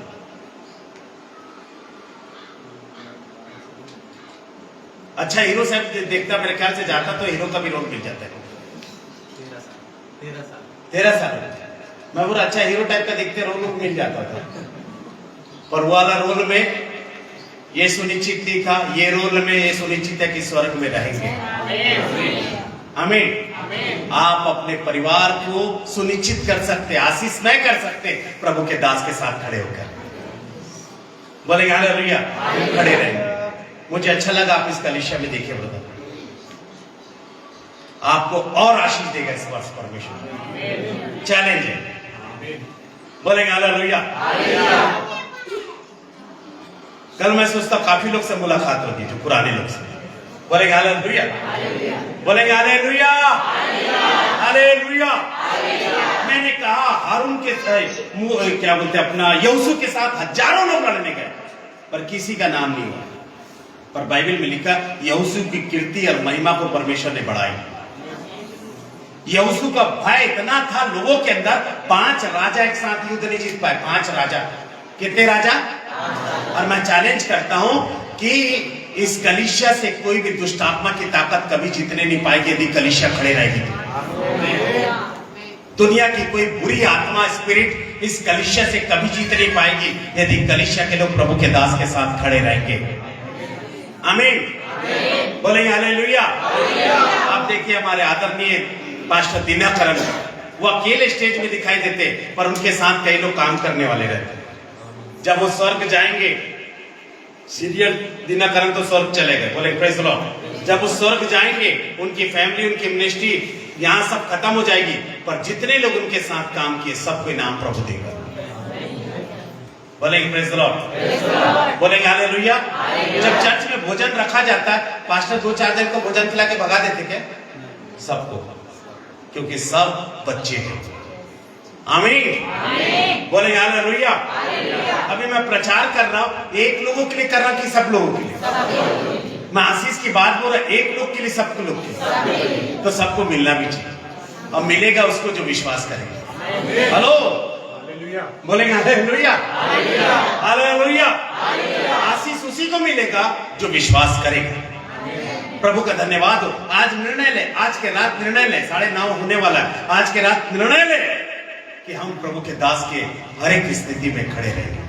अच्छा हीरो साहब देखता, मेरे ख्याल से जाता तो हीरो का भी रोल मिल जाता है। 13 साल मैं पूरा अच्छा हीरो टाइप का देखते रोल मिल जाता था, पर वो वाला रोल में ये सुनिश्चित नहीं था, ये रोल में ये सुनिश्चित है कि स्वर्ग में रहेंगे। आमीन। आप अपने परिवार को सुनिश्चित कर सकते, आशीष नहीं कर सकते प्रभु के दास के साथ खड़े होकर। बोलेंगे हालेलुया, खड़े रहेंगे। मुझे अच्छा लगा आप इस कलीसिया में देखिए ब्रदर, आपको और आशीष देगा इस वर्ष परमेश्वर। चैलेंज है, बोलेंगे हालेलुया। कल मैं सोचता काफी लोग से मुलाकात होगी, जो पुराने लोग से। बोलेंगे हालेलुया, बोलेंगे हालेलुया, हालेलुया। मैंने कहा हारून के क्या बोलते अपना यहोशू के साथ हजारों लोग लड़ने गए, पर किसी का नाम नहीं हुआ। पर बाइबल में लिखा यहोशू की कीर्ति और महिमा को परमेश्वर ने बढ़ाई। यहोशू का भय इतना था लोगों के अंदर, 5 राजा एक साथ युद्ध नहीं जीत पाए। 5 राजा, कितने राजा? और मैं चैलेंज करता हूं कि इस कलीसिया से कोई भी दुष्ट आत्मा की ताकत कभी जीतने नहीं पाएगी यदि कलीसिया खड़े रहेगी तो। दुनिया की कोई बुरी आत्मा स्पिरिट इस कलीसिया से कभी जीत नहीं पाएगी यदि कलीसिया के लोग प्रभु के दास के साथ खड़े रहेंगे। आमीन, बोलेंगे हालेलुया। आप देखिए हमारे आदरणीय पास्टर दिनकरण, वो अकेले स्टेज में दिखाई देते, पर उनके साथ कई लोग काम करने वाले रहते। जब वो स्वर्ग जाएंगे, सीरियल दिनकरण तो स्वर्ग चले गए, बोले प्रेज द लॉर्ड। जब वो स्वर्ग जाएंगे, उनकी फैमिली, उनकी मिनिस्ट्री यहाँ सब खत्म हो जाएगी, पर जितने लोग उनके साथ काम किए सबको इनाम प्रभु देगा। बोलेंगे प्रेज द लॉर्ड, बोलेंगे हालेलुया। जब चर्च में भोजन रखा जाता है, पास्टर 2-4 दिन को भोजन खिला के भगा देते क्या? सबको, क्योंकि सब बच्चे हैं। आमीन, बोलेंगे हालेलुया। अभी मैं प्रचार कर रहा हूं, एक लोगों के लिए कर रहा हूं कि सब लोगों के लिए? मैं आशीष की बात बोल रहा, एक लोग के लिए, सबको लोग के लिए, तो सबको मिलना भी चाहिए, और मिलेगा उसको जो विश्वास करेगा। हेलो, बोलेंगे हालेलुया, हालेलुया। आशीष उसी को मिलेगा जो विश्वास करेगा। प्रभु का धन्यवाद हो। आज निर्णय ले, आज के रात निर्णय ले, 9:30 होने वाला है, आज के रात निर्णय ले कि हम प्रभु के दास के हर एक स्थिति में खड़े रहेंगे।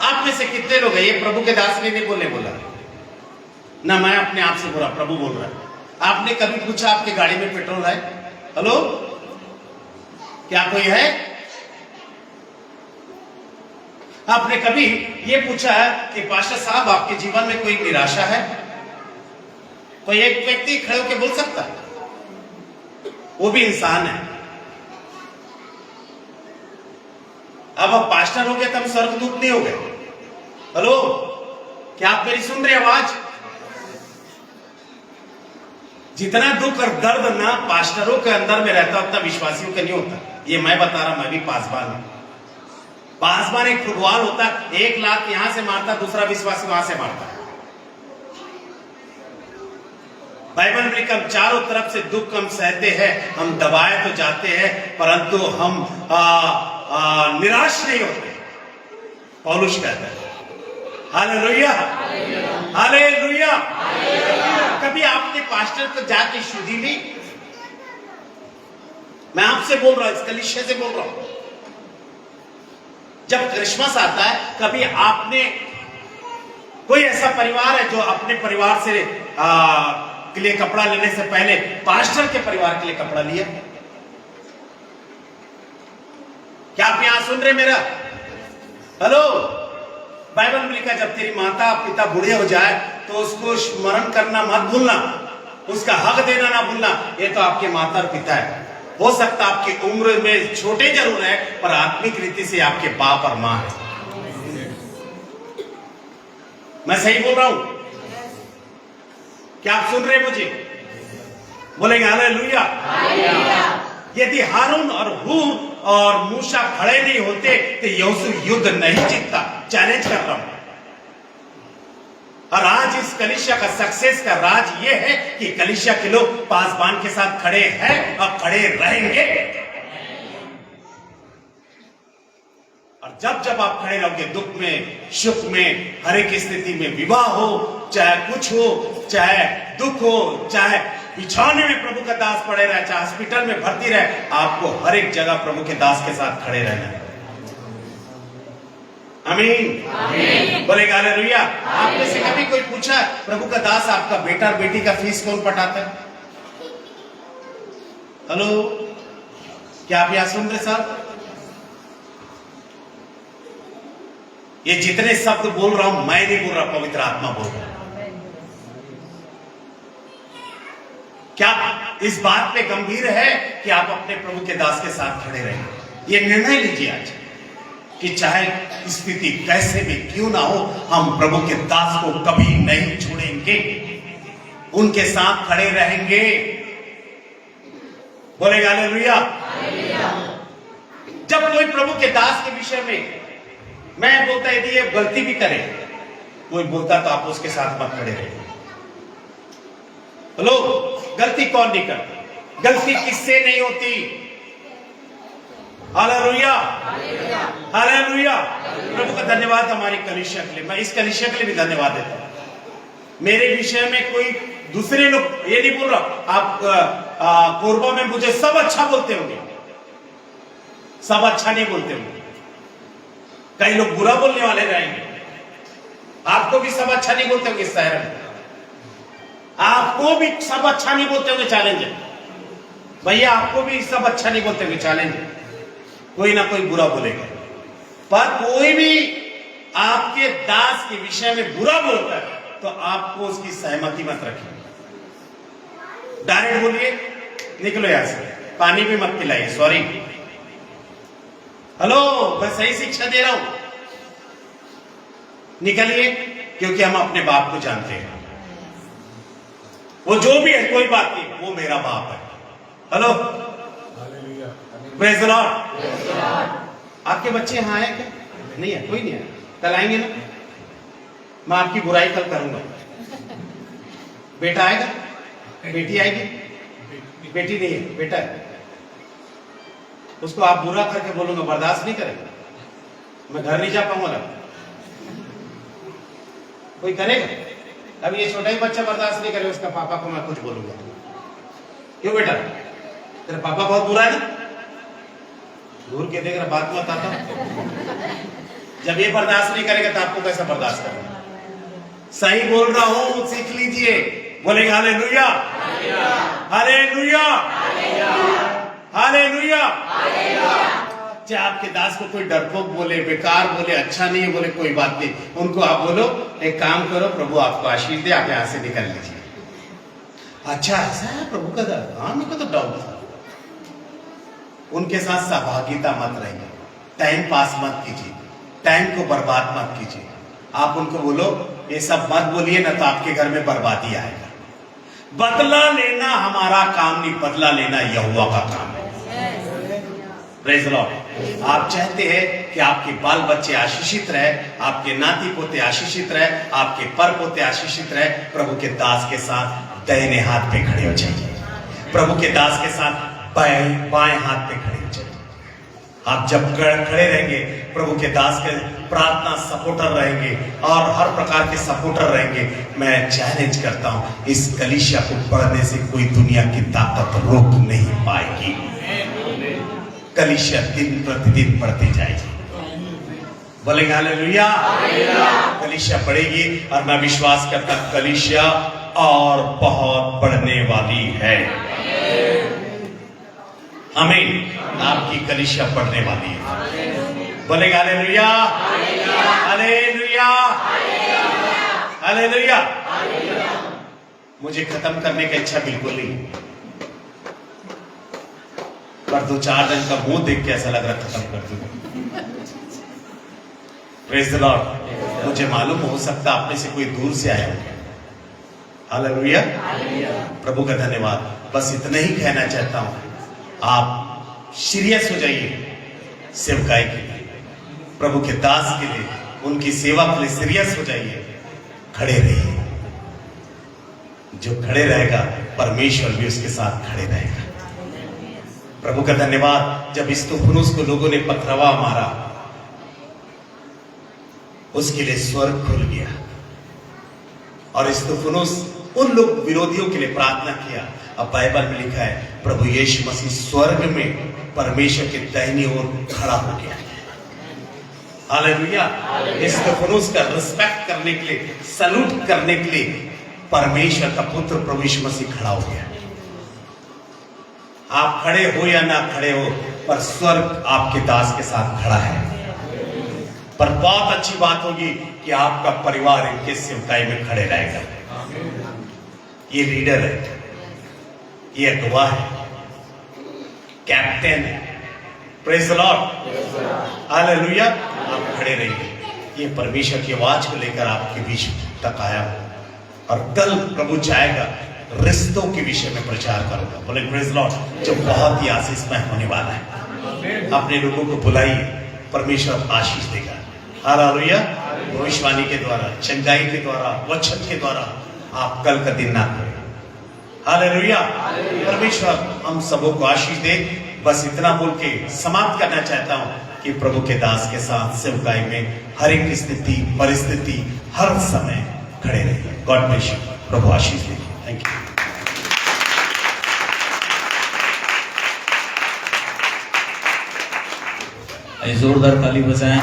आप में से कितने लोग हैं, ये प्रभु के दास ने नहीं बोला ना, मैं अपने आप से बोला, प्रभु बोल रहा है। आपने कभी पूछा आपकी गाड़ी में पेट्रोल है? हेलो, क्या कोई है? आपने कभी ये पूछा है कि पास्टर साहब आपके जीवन में कोई निराशा है? कोई एक व्यक्ति खड़े होकर बोल सकता है? वो भी इंसान है। अब आप पास्टर हो गए तो हम स्वर्गदूत नहीं हो गए। हेलो, क्या आप मेरी सुन रहे आवाज? जितना दुख और दर्द ना पास्टरों के अंदर में रहता उतना विश्वासियों का नहीं होता। ये मैं बता रहा, मैं भी पासबान हूं। पासबान एक फुटबॉल होता, 1 लाख यहां से मारता, दूसरा विश्वासी वहां से मारता। बाइबल में हम चारों तरफ से दुख हम सहते हैं, हम दबाए तो जाते हैं, परंतु हम निराश नहीं होते। पौलुस कहता है हालेलुया, हालेलुया। कभी आपने पास्टर को जाके शुद्धि ली? मैं आपसे बोल रहा हूं, इस कलीसिया से बोल रहा हूं। जब क्रिसमस आता है, कभी आपने, कोई ऐसा परिवार है जो अपने परिवार से के लिए कपड़ा लेने से पहले पास्टर के परिवार के लिए कपड़ा लिया? क्या आप यहां सुन रहे मेरा? हेलो, बाइबल में लिखा जब तेरी माता पिता बूढ़े हो जाए तो उसको स्मरण करना मत भूलना, उसका हक देना ना भूलना। ये तो आपके माता और पिता है। हो सकता आपकी उम्र में छोटे जरूर है, पर आत्मिक रीति से आपके बाप और मां है। मैं सही बोल रहा हूं? क्या आप सुन रहे हैं मुझे? बोलेंगे हालेलुया। यदि हारून और हूर और मूसा खड़े नहीं होते तो यहोशू युद्ध नहीं जीतता। चैलेंज कर रहा हूं। और आज इस कलीसिया का सक्सेस का राज ये है कि कलीसिया के लोग पासबान के साथ खड़े हैं और खड़े रहेंगे। और जब जब आप खड़े रहोगे, दुख में, सुख में, हर एक स्थिति में, विवाह हो चाहे कुछ हो, चाहे दुख हो, चाहे बिछौने में प्रभु का दास पड़े रहे, चाहे हॉस्पिटल में भर्ती रहे, आपको हर एक जगह प्रभु के दास के साथ खड़े रहना है। आमीन, बोलेगा हालेलुया। आप में से कभी कोई पूछा प्रभु का दास आपका बेटा और बेटी का फीस कौन पटाता है? हेलो, क्या आप यहां सुन रहे साहब? ये जितने शब्द बोल रहा हूं मैं नहीं बोल रहा, पवित्र आत्मा बोल रहा। क्या इस बात पे गंभीर है कि आप अपने प्रभु के दास के साथ खड़े रहेंगे? ये निर्णय लीजिए आज कि चाहे स्थिति कैसे भी क्यों ना हो, हम प्रभु के दास को कभी नहीं छोड़ेंगे, उनके साथ खड़े रहेंगे। बोलेगा हालेलुया। जब कोई प्रभु के दास के विषय में मैं बोलता यदि ये गलती भी करे, कोई बोलता तो आप उसके साथ मत खड़े रहिए। हेलो, गलती कौन नहीं करता? गलती किससे नहीं होती? Hallelujah, hallelujah. प्रभु का धन्यवाद हमारी कलीसिया के लिए। मैं इस कलीसिया के लिए भी धन्यवाद देता हूं। मेरे विषय में कोई दूसरे लोग, ये नहीं बोल रहा आप कोरबा में मुझे सब अच्छा बोलते होंगे, सब अच्छा नहीं बोलते होंगे, कई लोग बुरा बोलने वाले रहेंगे। आपको भी सब अच्छा नहीं बोलते होंगे इस शहर में, आपको भी सब अच्छा नहीं बोलते होंगे, चैलेंज है भैया, आपको भी सब अच्छा नहीं बोलते होंगे, चैलेंज है। कोई ना कोई बुरा बोलेगा, पर कोई भी आपके दास के विषय में बुरा बोलता है तो आपको उसकी सहमति मत रखिए। डायरेक्ट बोलिए, निकलो यहां से, पानी भी मत पिलाइए, सॉरी। हेलो, मैं सही शिक्षा दे रहा हूं, निकलिए, क्योंकि हम अपने बाप को जानते हैं। वो जो भी है कोई बात नहीं, वो मेरा बाप है। Hello, praise the Lord. आपके बच्चे यहां आए क्या? नहीं है, कोई नहीं है, कल आएंगे ना? मैं आपकी बुराई कल करूंगा। बेटा आएगा, बेटी आएगी, बेटी नहीं है, बेटा है। उसको आप बुरा करके बोलूंगा, बर्दाश्त नहीं करेगा, मैं घर नहीं जा पाऊंगा। कोई करेगा? अब ये छोटा ही बच्चा बर्दाश्त नहीं करे, उसका पापा को मैं कुछ बोलूंगा। क्यों बेटा, तेरा पापा बहुत बुरा है ना? दूर के देख रहा, बात मत आता। जब ये बर्दाश्त नहीं करेगा तो आपको कैसा बर्दाश्त करेगा? सही बोल रहा हूं, सीख लीजिए। बोलेगा हालेलुया, हालेलुया, हालेलुया। चाहे आपके दास को कोई डरपोक बोले, बेकार बोले, अच्छा नहीं है बोले, कोई बात नहीं, उनको आप बोलो एक काम करो, प्रभु आपको आशीष दे, आप यहां से निकल लीजिए। अच्छा ऐसा है प्रभु का दर? हाँ, मेरे को तो डाउट था। उनके साथ सहभागिता मत रहिए, टाइम पास मत कीजिए, टाइम को बर्बाद मत कीजिए। आप उनको बोलो ये सब मत बोलिए ना, तो आपके घर में बर्बादी आएगा। बदला लेना हमारा काम नहीं, बदला लेना यहोवा का काम है। Praise the Lord. आप चाहते हैं कि आपके बाल बच्चे आशीषित रहे, आपके नाती पोते आशीषित रहे, आपके पर पोते आशीषित रहे, प्रभु के दास के साथ दाहिने हाथ पे खड़े हो जाइए, प्रभु के दास के साथ बाएं हाथ पे खड़े हो जाइए। आप जब खड़े रहेंगे, प्रभु के दास के प्रार्थना सपोर्टर रहेंगे और हर प्रकार के सपोर्टर रहेंगे। मैं चैलेंज करता हूं, इस कलीसिया को बढ़ने से कोई दुनिया की ताकत रोक नहीं पाएगी। कलीसिया दिन प्रतिदिन बढ़ती जाएगी। बोलेंगे हालेलुया। कलीसिया बढ़ेगी और मैं विश्वास करता कलीसिया और बहुत बढ़ने वाली है। आमीन। आपकी कलीसिया बढ़ने वाली है। बोलेंगे हालेलुया, हालेलुया, हालेलुया। मुझे खत्म करने की इच्छा बिल्कुल नहीं, पर 2-4 दिन का मुंह देख के ऐसा लग रहा खत्म कर दूंगा। Praise the Lord. मुझे मालूम हो सकता आप में से कोई दूर से आया होगा। हालेलुया, प्रभु का धन्यवाद। बस इतना ही कहना चाहता हूं, आप सीरियस हो जाइए सेवकाई के लिए, प्रभु के दास के लिए, उनकी सेवा के लिए सीरियस हो जाइए, खड़े रहिए। जो खड़े रहेगा परमेश्वर भी उसके साथ खड़े रहेगा। प्रभु का धन्यवाद। जब स्तुफनुस को लोगों ने पथरवा मारा, उसके लिए स्वर्ग खुल गया और स्तुफनुस उन लोग विरोधियों के लिए प्रार्थना किया। अब बाइबल में लिखा है प्रभु यीशु मसीह स्वर्ग में परमेश्वर के दाहिनी ओर खड़ा हो गया। हालेलुया। स्तुफनुस का रिस्पेक्ट करने के लिए, सैल्यूट करने के लिए परमेश्वर का पुत्र प्रभु यीशु मसीह खड़ा हो गया। आप खड़े हो या ना खड़े हो, पर स्वर्ग आपके दास के साथ खड़ा है। पर बहुत अच्छी बात होगी कि आपका परिवार इनके सेवकाई में खड़े रहेगा। ये लीडर है, ये अगुवा है, कैप्टन है। Praise the Lord, hallelujah. आप खड़े रहिए। ये परमेश्वर की आवाज को लेकर आपके बीच तक आया और कल प्रभु चाहेगा रिश्तों के विषय में प्रचार करूंगा। बोले प्रेज द लॉर्ड, जो बहुत ही आशीषमय होने वाला है। अपने लोगों को बुलाइए, परमेश्वर आशीष देगा। हालेलुया। भविष्यवाणी के द्वारा, चंगाई के द्वारा, वचन के द्वारा आप कल का दिन ना करें। हालेलुया। परमेश्वर हम सबों को आशीष दे। बस इतना बोल के समाप्त करना चाहता हूं कि प्रभु के दास के साथ सेवकाई में हर एक स्थिति, परिस्थिति, हर समय खड़े रहिए। God bless you. Prabhu Ashish they. Thank you. जोरदार ताली बजाएं।